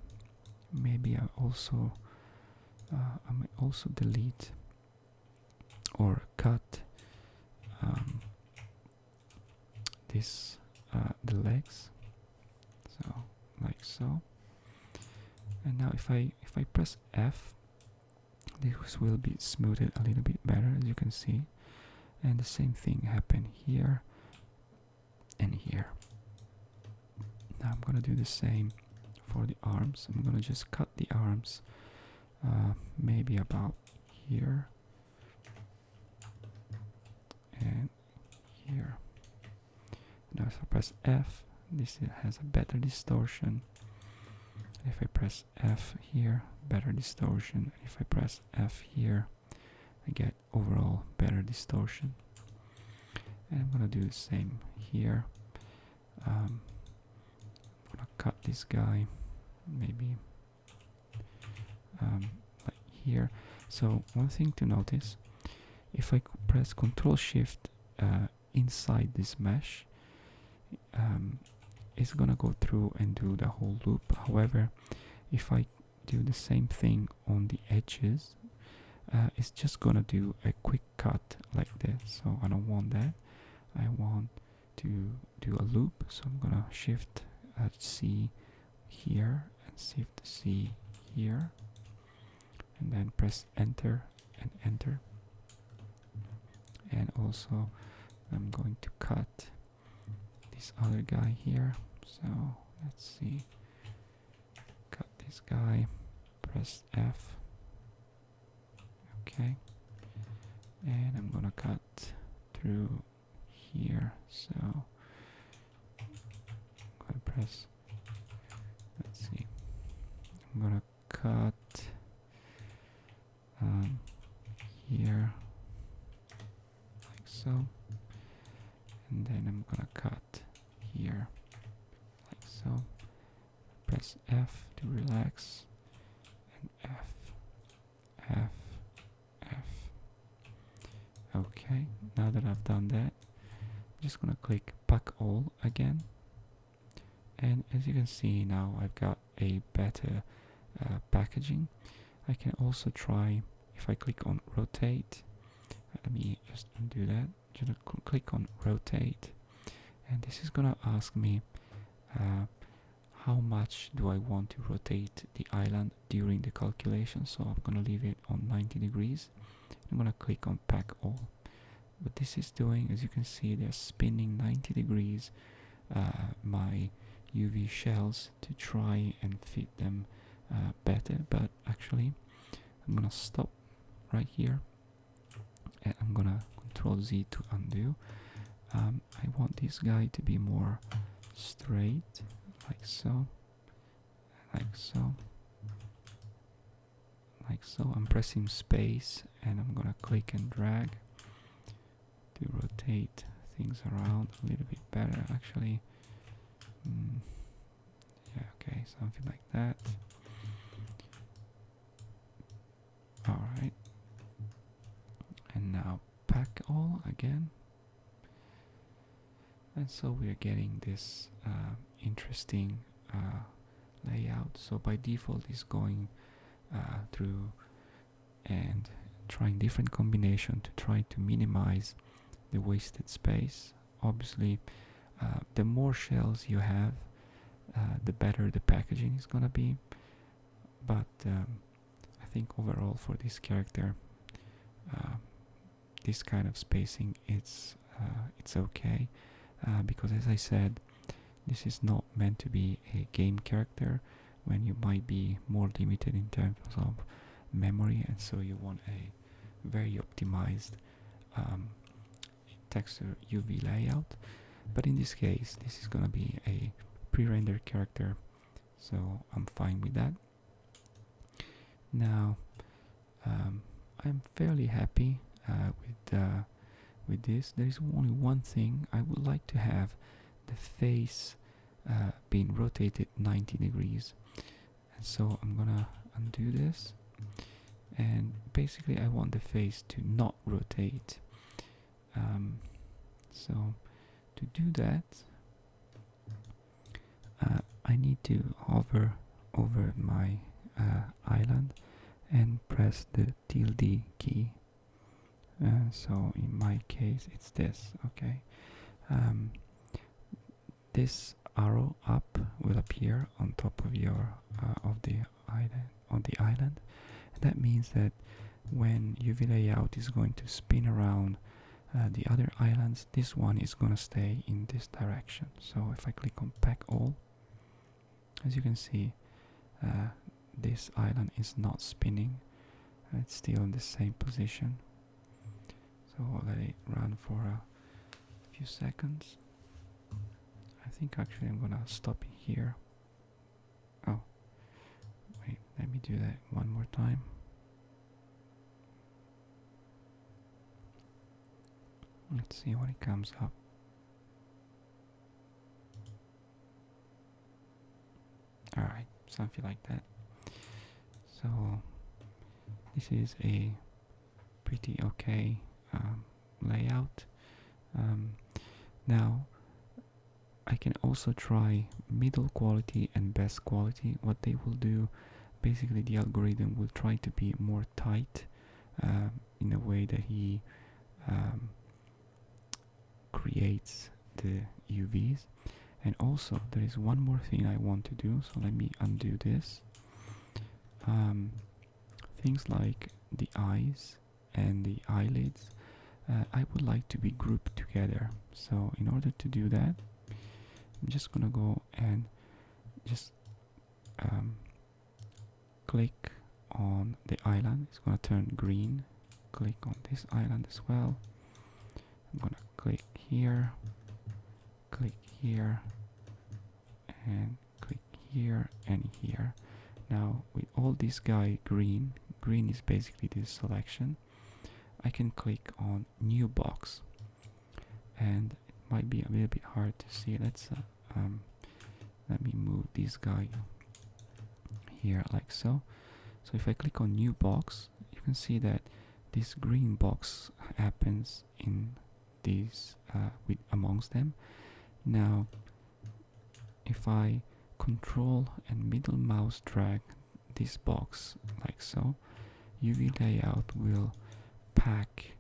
A: maybe I might also delete or cut this the legs, so like so. And now if I press F, this will be smoothed a little bit better, as you can see. And the same thing happened here and here. Now I'm gonna do the same for the arms. I'm gonna just cut the arms maybe about here and here. Now if I press F, this has a better distortion. If I press F here, better distortion. If I press F here, I get overall better distortion. And I'm gonna do the same here. I'm gonna cut this guy, maybe like here. So one thing to notice, if I press Ctrl Shift inside this mesh, it's gonna go through and do the whole loop. However, if I do the same thing on the edges, it's just gonna do a quick cut like this. So I don't want that. I want to do a loop, so I'm gonna Shift C here and Shift C here, and then press Enter and Enter. And also I'm going to cut this other guy here. So let's see, cut this guy, press F, okay, and I'm gonna cut through here. So I'm gonna press, let's see, I'm gonna cut here like so, and then I'm gonna cut here like so. Press F to relax, and F, F, F. Okay, now that I've done that, I'm just gonna click Pack All again, and as you can see now I've got a better packaging. I can also try, if I click on Rotate, let me just undo that, just click on Rotate, and this is gonna ask me how much do I want to rotate the island during the calculation. So I'm gonna leave it on 90 degrees. I'm gonna click on Pack All. What this is doing, as you can see, they're spinning 90 degrees my UV shells to try and fit them better, but actually I'm gonna stop right here, and I'm gonna Control Z to undo. I want this guy to be more straight, like so, like so, like so. I'm pressing space and I'm gonna click and drag to rotate things around a little bit better, actually. Yeah, okay, something like that. Alright, and now Pack All again, and so we are getting this interesting layout. So by default it's going through and trying different combination to try to minimize the wasted space. Obviously the more shells you have, the better the packaging is gonna be, but I think overall for this character this kind of spacing it's okay, because as I said, this is not meant to be a game character when you might be more limited in terms of memory, and so you want a very optimized texture UV layout. But in this case this is gonna be a pre-rendered character, so I'm fine with that. Now I'm fairly happy with this. There is only one thing. I would like to have the face being rotated 90 degrees, and so I'm gonna undo this, and basically I want the face to not rotate. So to do that I need to hover over my island and press the tilde key. So in my case it's this, okay. This arrow up will appear on top of your the island. That means that when UV layout is going to spin around the other islands, this one is gonna stay in this direction. So if I click on Pack All, as you can see, this island is not spinning, it's still in the same position. So I'll let it run for a few seconds. think actually I'm gonna stop it here. Oh, wait, let me do that one more time. Let's see what it comes up. Alright, something like that. So this is a pretty okay layout. Now I can also try middle quality and best quality. What they will do, basically the algorithm will try to be more tight in a way that he creates the UVs. And also there is one more thing I want to do, so let me undo this. Things like the eyes and the eyelids, I would like to be grouped together. So in order to do that, I'm just gonna go and just click on the island. It's gonna turn green. Click on this island as well. I'm gonna click here, and click here and here. Now with all this guy green is basically this selection, I can click on new box, and it might be a little bit hard to see. Let's let me move this guy here like so. So if I click on new box, you can see that this green box happens in these with amongst them. Now if I control and middle mouse drag this box like so, UVLayout will pack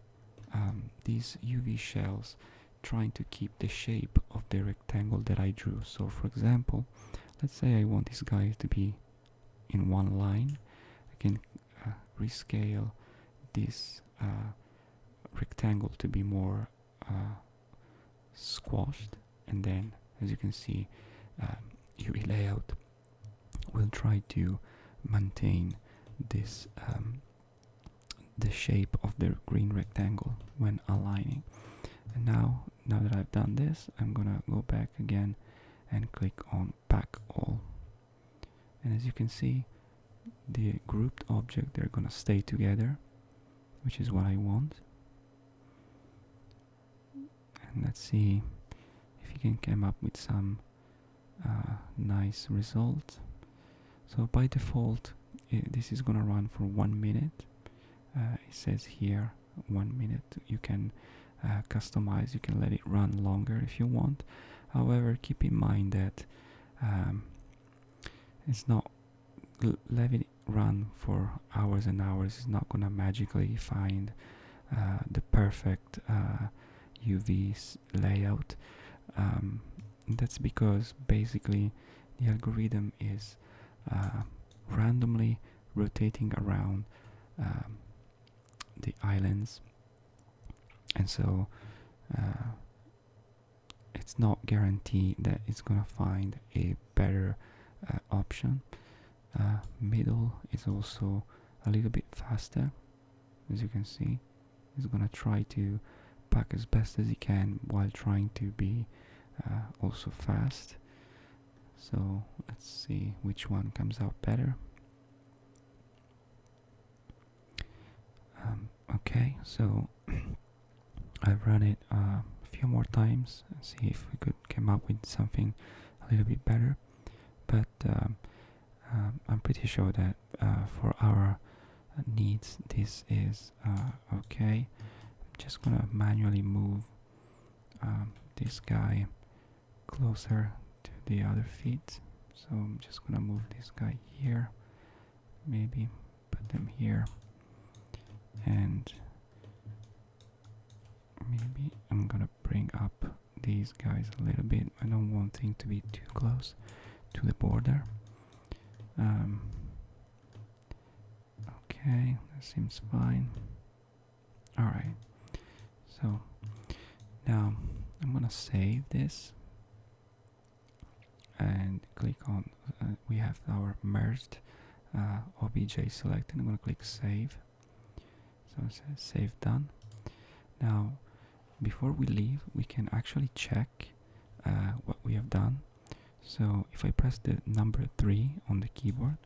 A: these UV shells, trying to keep the shape of the rectangle that I drew. So for example, let's say I want this guy to be in one line. I can rescale this rectangle to be more squashed, and then as you can see, UVLayout will try to maintain this the shape of the green rectangle when aligning. And now that I've done this, I'm gonna go back again and click on pack all, and as you can see, the grouped object, they're gonna stay together, which is what I want. And let's see if you can come up with some nice result. So by default, this is gonna run for 1 minute. It says here 1 minute. You can customize, you can let it run longer if you want. However, keep in mind that it's not let it run for hours and hours. It's not gonna magically find the perfect UVs layout. That's because basically the algorithm is randomly rotating around the islands, and so it's not guaranteed that it's gonna find a better option. Middle is also a little bit faster, as you can see. It's gonna try to pack as best as it can while trying to be also fast. So let's see which one comes out better. Okay, so I've run it a few more times and see if we could come up with something a little bit better. But I'm pretty sure that for our needs this is okay. I'm just gonna manually move this guy closer to the other feet. So I'm just gonna move this guy here, maybe put them here, and maybe I'm gonna bring up these guys a little bit. I don't want things to be too close to the border. Okay, that seems fine. Alright, so now I'm gonna save this and click on we have our merged OBJ selected. I'm gonna click save. So it says save done. Now before we leave, we can actually check what we have done. So if I press the number 3 on the keyboard,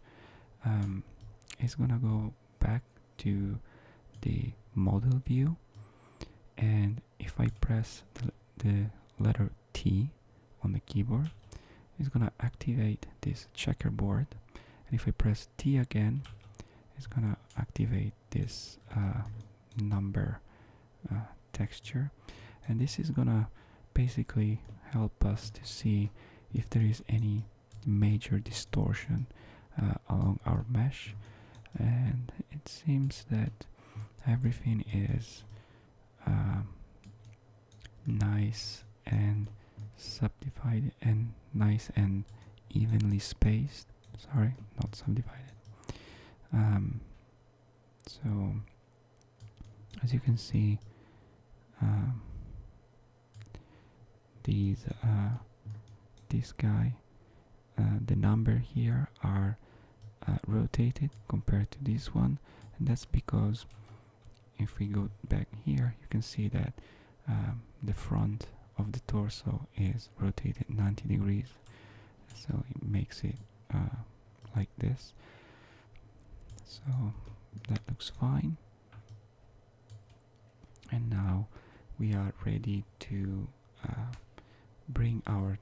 A: it's gonna go back to the model view, and if I press the letter T on the keyboard, it's gonna activate this checkerboard, and if I press T again, it's gonna activate this number texture, and this is gonna basically help us to see if there is any major distortion along our mesh. And it seems that everything is nice and subdivided and nice and evenly spaced. Sorry, not subdivided. So as you can see, this guy, the number here are rotated compared to this one, and that's because if we go back here, you can see that the front of the torso is rotated 90 degrees, so it makes it like this. So that looks fine, and now we are ready to bring our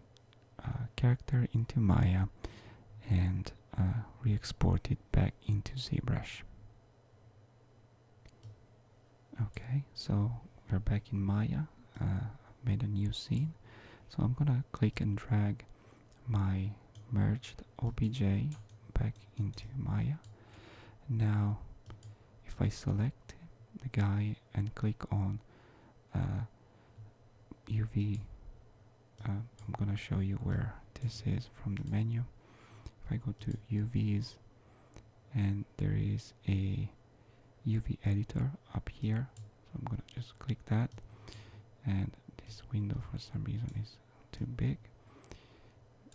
A: character into Maya and re-export it back into ZBrush. Okay, so we're back in Maya. I've made a new scene, so I'm gonna click and drag my merged OBJ back into Maya. Now if I select the guy and click on UV, I'm gonna show you where this is from the menu. If I go to UVs, and there is a UV editor up here, so I'm gonna just click that, and this window for some reason is too big,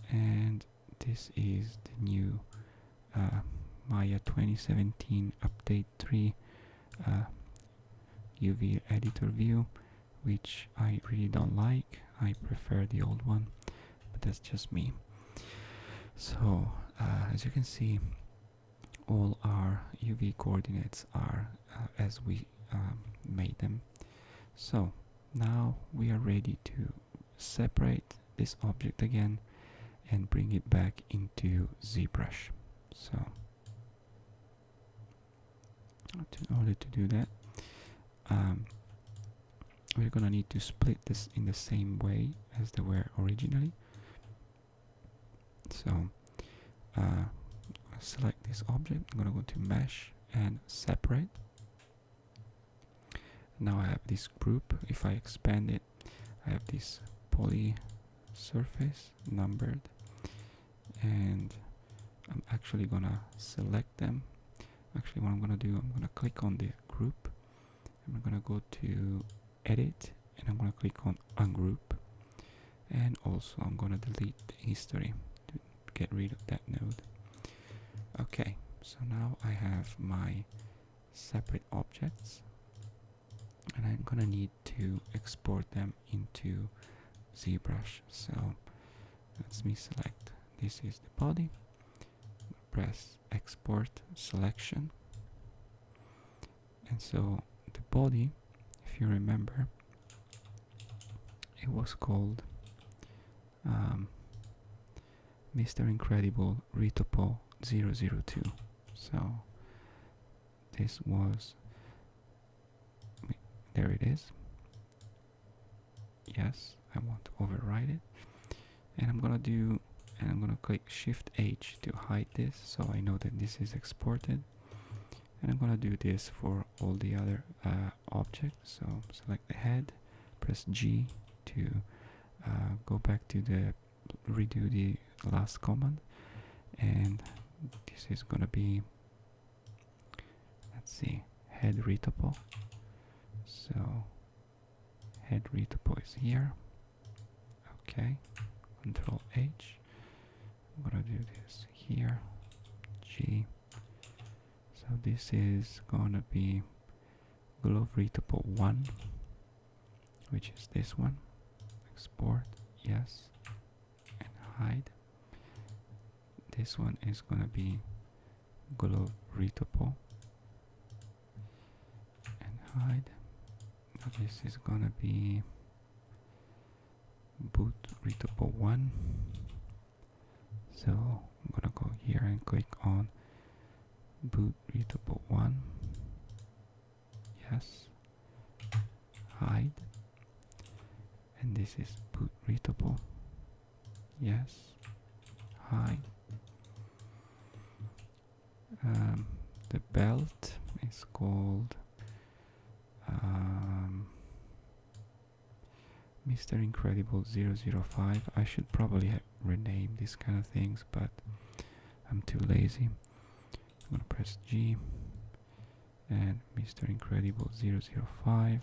A: and this is the new Maya 2017 update 3 UV editor view, which I really don't like. I prefer the old one, but that's just me. So as you can see, all our UV coordinates are as we made them. So now we are ready to separate this object again and bring it back into ZBrush. So in order to do that, we're gonna need to split this in the same way as they were originally. So select this object, I'm gonna go to mesh and separate. Now I have this group. If I expand it, I have this poly surface numbered, and I'm actually gonna select them. Actually, what I'm gonna do, I'm gonna click on the group, and I'm gonna go to edit, and I'm gonna click on ungroup, and also I'm gonna delete the history to get rid of that node. Okay, so now I have my separate objects, and I'm gonna need to export them into ZBrush. So let me select, this is the body, press export selection, and so the body, if you remember, it was called Mr. Incredible re-topo 002. So this was, there it is. Yes, I want to override it, and I'm gonna click Shift H to hide this, so I know that this is exported. And I'm gonna do this for all the other objects. So select the head, press G to go back to the redo the last command, and this is gonna be, let's see, head re-topo. So head re-topo is here. Okay, Control H. I'm gonna do this here, G. So this is gonna be glove re-topo 1, which is this one. Export, yes. hide. This one is gonna be glow re-topo and hide. Now this is gonna be boot re-topo 1. So I'm gonna go here and click on boot re-topo 1. Yes. Hide. And this is boot re-topo. Yes. Hide. The belt is called Mr. Incredible 005. I should probably rename these kind of things, but I'm too lazy. I'm gonna press G and Mr. Incredible 005.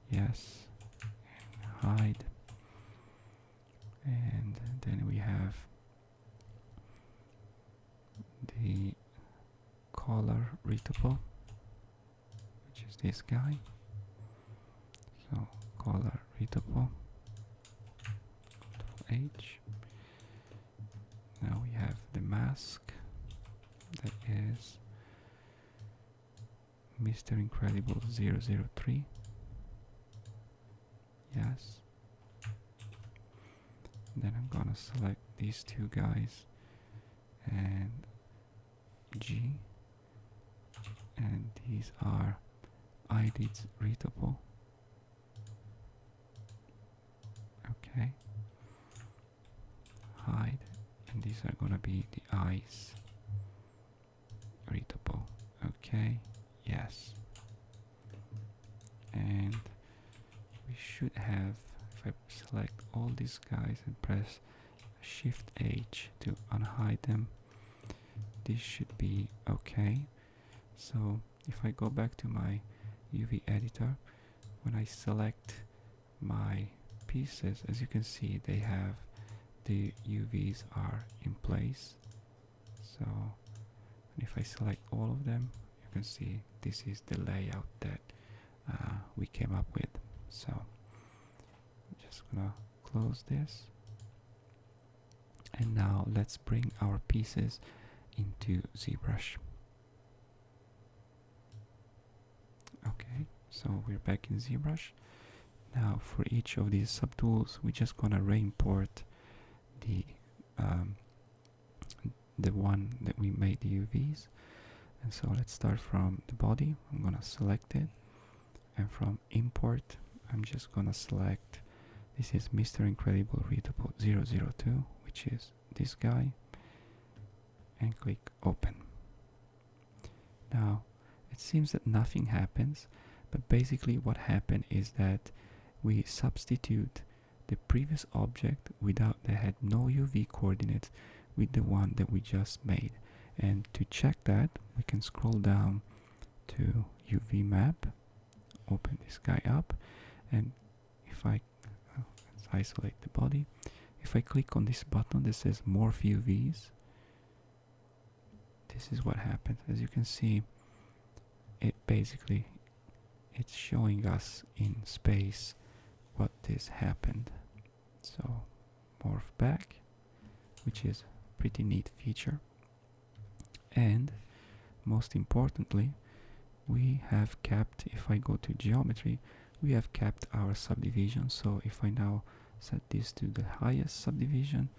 A: Yes. And hide. And then we have the color re-topo, which is this guy. So color re-topo, Ctrl H. Now we have the mask, that is Mr. Incredible 003. Yes. Then I'm gonna select these two guys and G, and these are eyelids re-topo. Okay. Hide, and these are gonna be the eyes re-topo. Okay. Yes. And we should have, if I select all these guys and press Shift H to unhide them, this should be okay. So if I go back to my UV editor, when I select my pieces, as you can see, they have the UVs are in place. So if I select all of them, you can see this is the layout that we came up with. So I'm just gonna close this, and now let's bring our pieces into ZBrush. Okay, so we're back in ZBrush. Now for each of these subtools, we're just gonna re-import the one that we made the UVs. And so let's start from the body. I'm gonna select it, and from import, I'm just gonna select, this is Mr. Incredible re-topo 002, which is this guy, and click open. Now it seems that nothing happens, but basically what happened is that we substitute the previous object that had no UV coordinates with the one that we just made. And to check that, we can scroll down to UV map, open this guy up, and if I let's isolate the body, if I click on this button that says morph UVs, this is what happens. As you can see, it's showing us in space what this happened. So morph back, which is a pretty neat feature. And most importantly, we have kept, if I go to geometry, we have kept our subdivision. So if I now set this to the highest subdivision,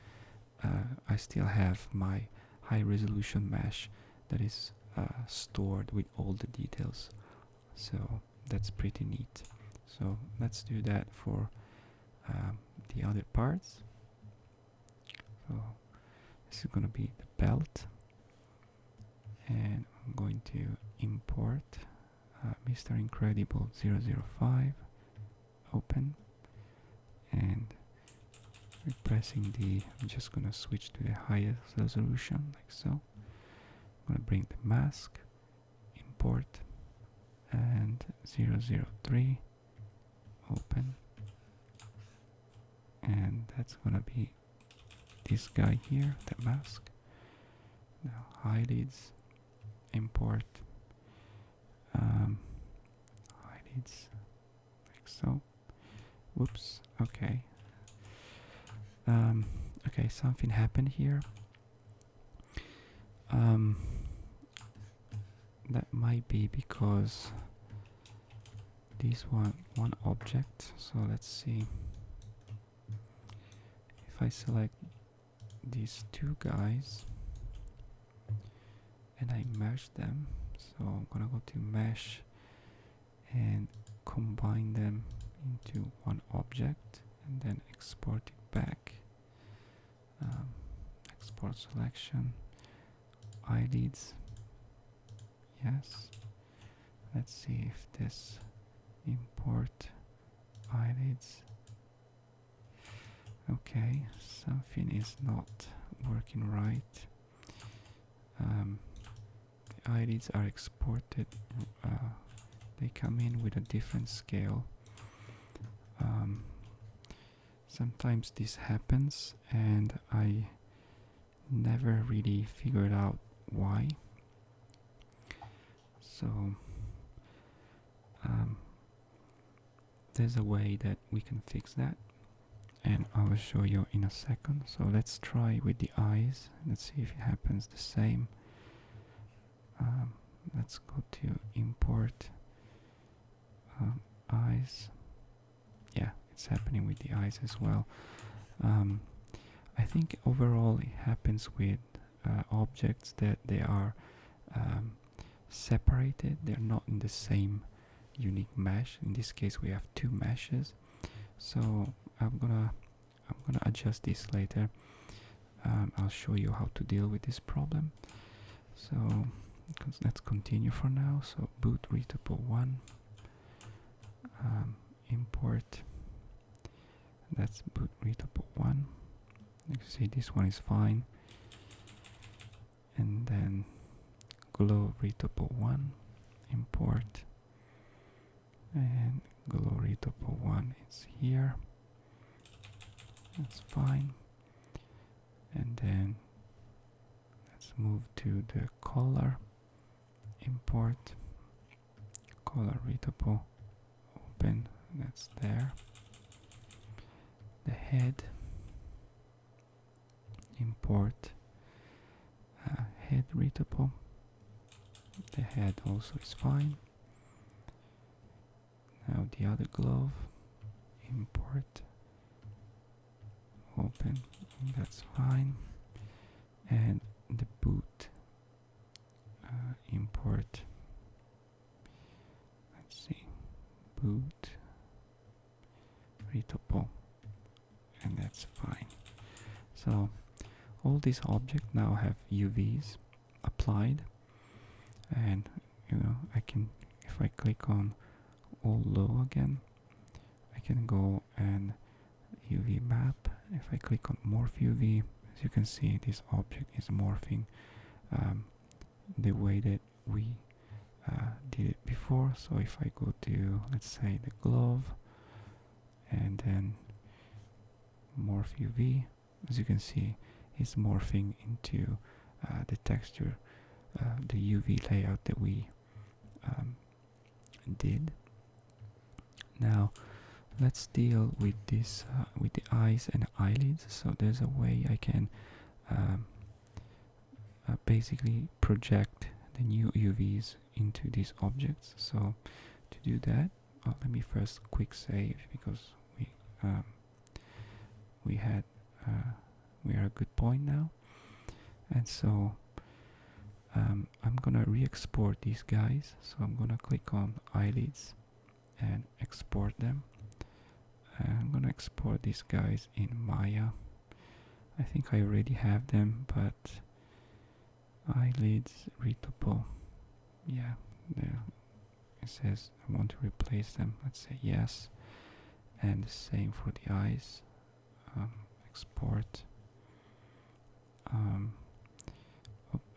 A: I still have my high resolution mesh that is stored with all the details. So that's pretty neat. So let's do that for the other parts. So this is going to be the belt, and I'm going to import Mr. Incredible 005, open, and pressing I'm just going to switch to the highest resolution, like so. I'm going to bring the mask, import, and 003, open, and that's going to be this guy here, the mask. Now eyelids, import, eyelids, like so. Whoops, okay. Okay, something happened here. That might be because this one object. So let's see. If I select these two guys and I merge them, so I'm gonna go to mesh and combine them into one object and then export it back. Export selection, eyelids, yes. Let's see if this import eyelids. Okay, something is not working right. The eyelids are exported, they come in with a different scale. Sometimes this happens and I never really figured out why. So there's a way that we can fix that, and I will show you in a second. So let's try with the eyes. Let's see if it happens the same. Let's go to import eyes. Yeah, it's happening with the eyes as well. I think overall it happens with objects that they are separated. They're not in the same unique mesh. In this case we have two meshes. So I'm gonna adjust this later. I'll show you how to deal with this problem. So let's continue for now. So boot re-topo1, import. That's boot re-topo1. You can see this one is fine. And then glow re-topo1, import. And glow re-topo1 is here. That's fine. And then let's move to the color, import color re-topo, open, that's there. The head, import head re-topo. The head also is fine. Now the other glove, import, open, that's fine. And the boot, import, let's see, boot re-topo, and that's fine. So all these objects now have UVs applied, and I can, if I click on all low again, I can go and UV map. If I click on morph UV, as you can see, this object is morphing the way that we did it before. So if I go to, let's say, the glove and then morph UV, as you can see, it's morphing into the texture, the UV layout that we did. Now let's deal with this with the eyes and eyelids. So there's a way I can basically project the new UVs into these objects. So to do that, let me first quick save, because we are at a good point now. And so I'm gonna re-export these guys. So I'm gonna click on eyelids and export them. I'm gonna export these guys in Maya. I think I already have them, but eyelids re-topo, yeah, there it says I want to replace them. Let's say yes, and the same for the eyes. Export. Oh,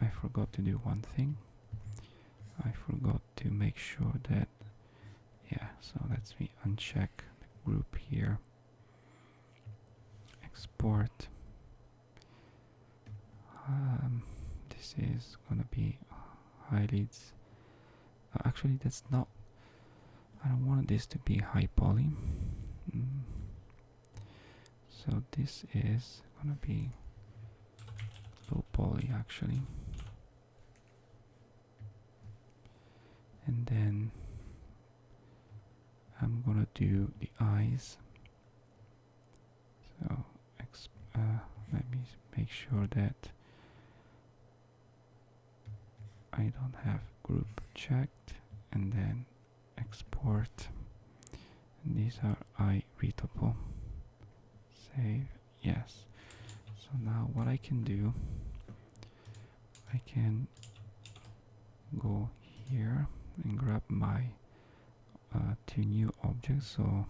A: I forgot to do one thing. I forgot to make sure that, yeah, so let's uncheck the group here. Export. This is gonna be eyelids. Actually, that's not. I don't want this to be high poly. So this is gonna be low poly actually. And then I'm gonna do the eyes. So let me make sure that I don't have group checked, and then export. And these are eye re-topo. Save, yes. So now what I can do, I can go here and grab my two new objects. So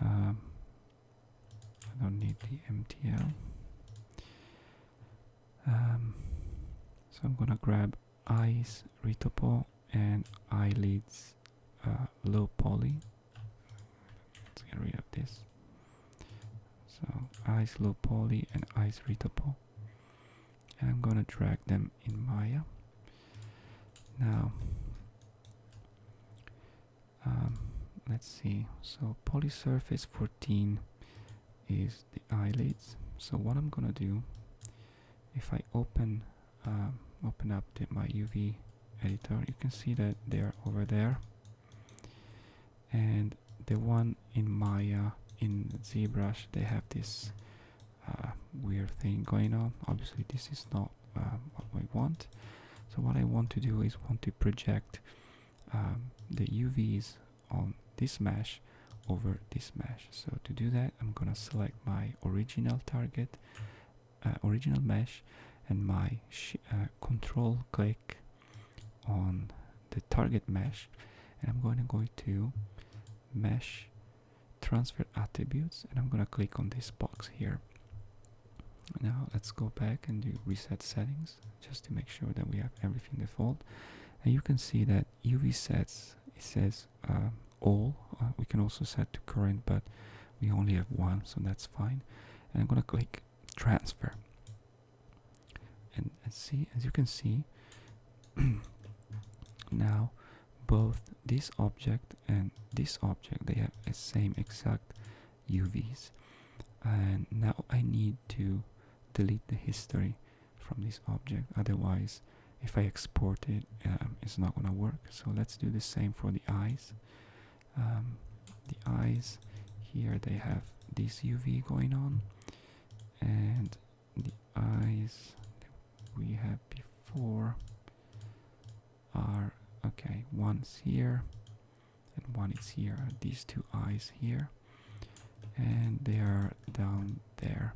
A: I don't need the MTL. So I'm gonna grab eyes re-topo and eyelids low poly. Let's get rid of this. So eyes low poly and eyes re-topo, and I'm gonna drag them in Maya. Now let's see. So poly surface 14 is the eyelids. So what I'm gonna do, if I open up my UV editor, you can see that they're over there, and the one in Maya in ZBrush, they have this weird thing going on. Obviously this is not what we want. So what I want to do is want to project the UVs on this mesh over this mesh. So to do that, I'm gonna select my original target, original mesh, and my control click on the target mesh, and I'm going to go to mesh transfer attributes, and I'm going to click on this box here. Now let's go back and do reset settings just to make sure that we have everything default. And you can see that UV sets, it says all. We can also set to current, but we only have one, so that's fine. And I'm going to click transfer. And see, as you can see, now both this object and this object, they have the same exact UVs. And now I need to delete the history from this object, otherwise if I export it, it's not gonna work. So let's do the same for the eyes. The eyes here, they have this UV going on, and the eyes we had before are, okay, one's here and one is here, these two eyes here, and they are down there.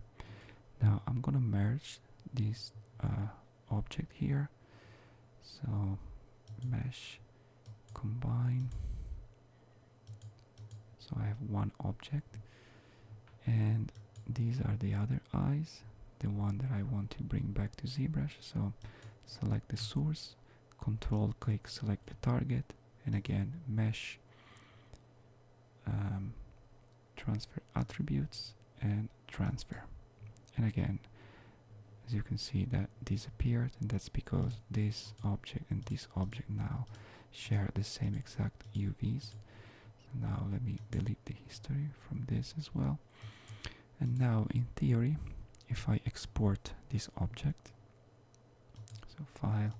A: Now I'm gonna merge this object here, so mesh combine, so I have one object, and these are the other eyes, the one that I want to bring back to ZBrush. So select the source, control click, select the target, and again mesh transfer attributes and transfer. And again, as you can see, that disappeared, and that's because this object and this object now share the same exact UVs. So now let me delete the history from this as well. And now in theory, if I export this object, so file,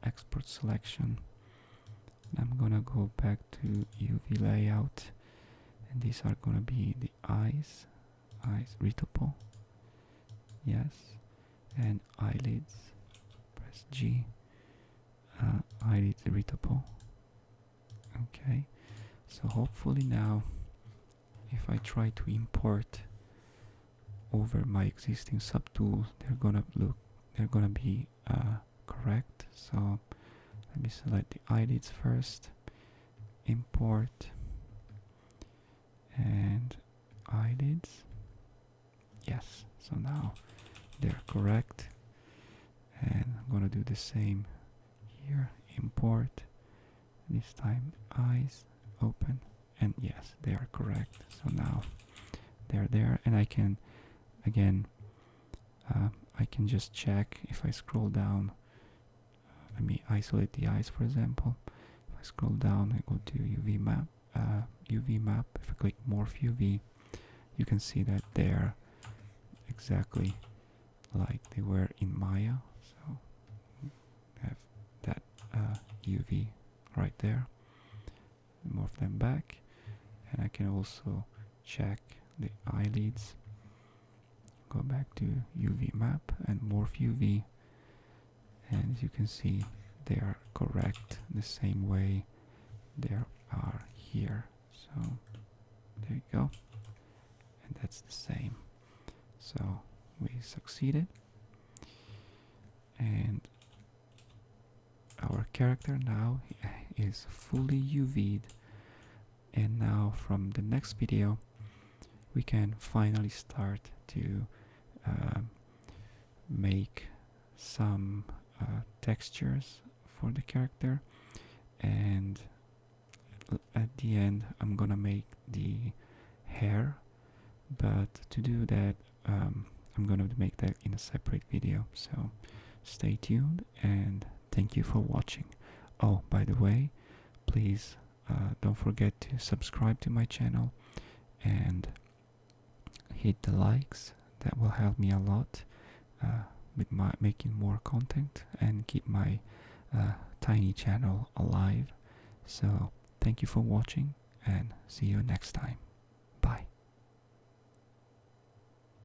A: export selection, and I'm gonna go back to UV layout, and these are gonna be the eyes re-topo, yes, and eyelids, press G, eyelids re-topo. Okay, so hopefully now if I try to import over my existing subtools, they're gonna be correct. So let me select the eyelids first, import, and eyelids, yes, so now they're correct. And I'm gonna do the same here, import, this time eyes, open, and yes, they are correct. So now they're there, and I can again I can just check if I scroll down. Let me isolate the eyes, for example. If I scroll down and go to UV map, if I click morph UV, you can see that they're exactly like they were in Maya. So have that UV right there. Morph them back, and I can also check the eyelids. Go back to UV map and morph UV, and as you can see, they are correct the same way they are here. So there you go, and that's the same. So we succeeded, and our character now is fully UV'd. And now from the next video we can finally start to make some textures for the character, and at the end I'm gonna make the hair, but to do that I'm gonna make that in a separate video, so stay tuned and thank you for watching. Oh, by the way, please don't forget to subscribe to my channel and hit the likes. That will help me a lot with my making more content and keep my tiny channel alive. So thank you for watching and see you next time.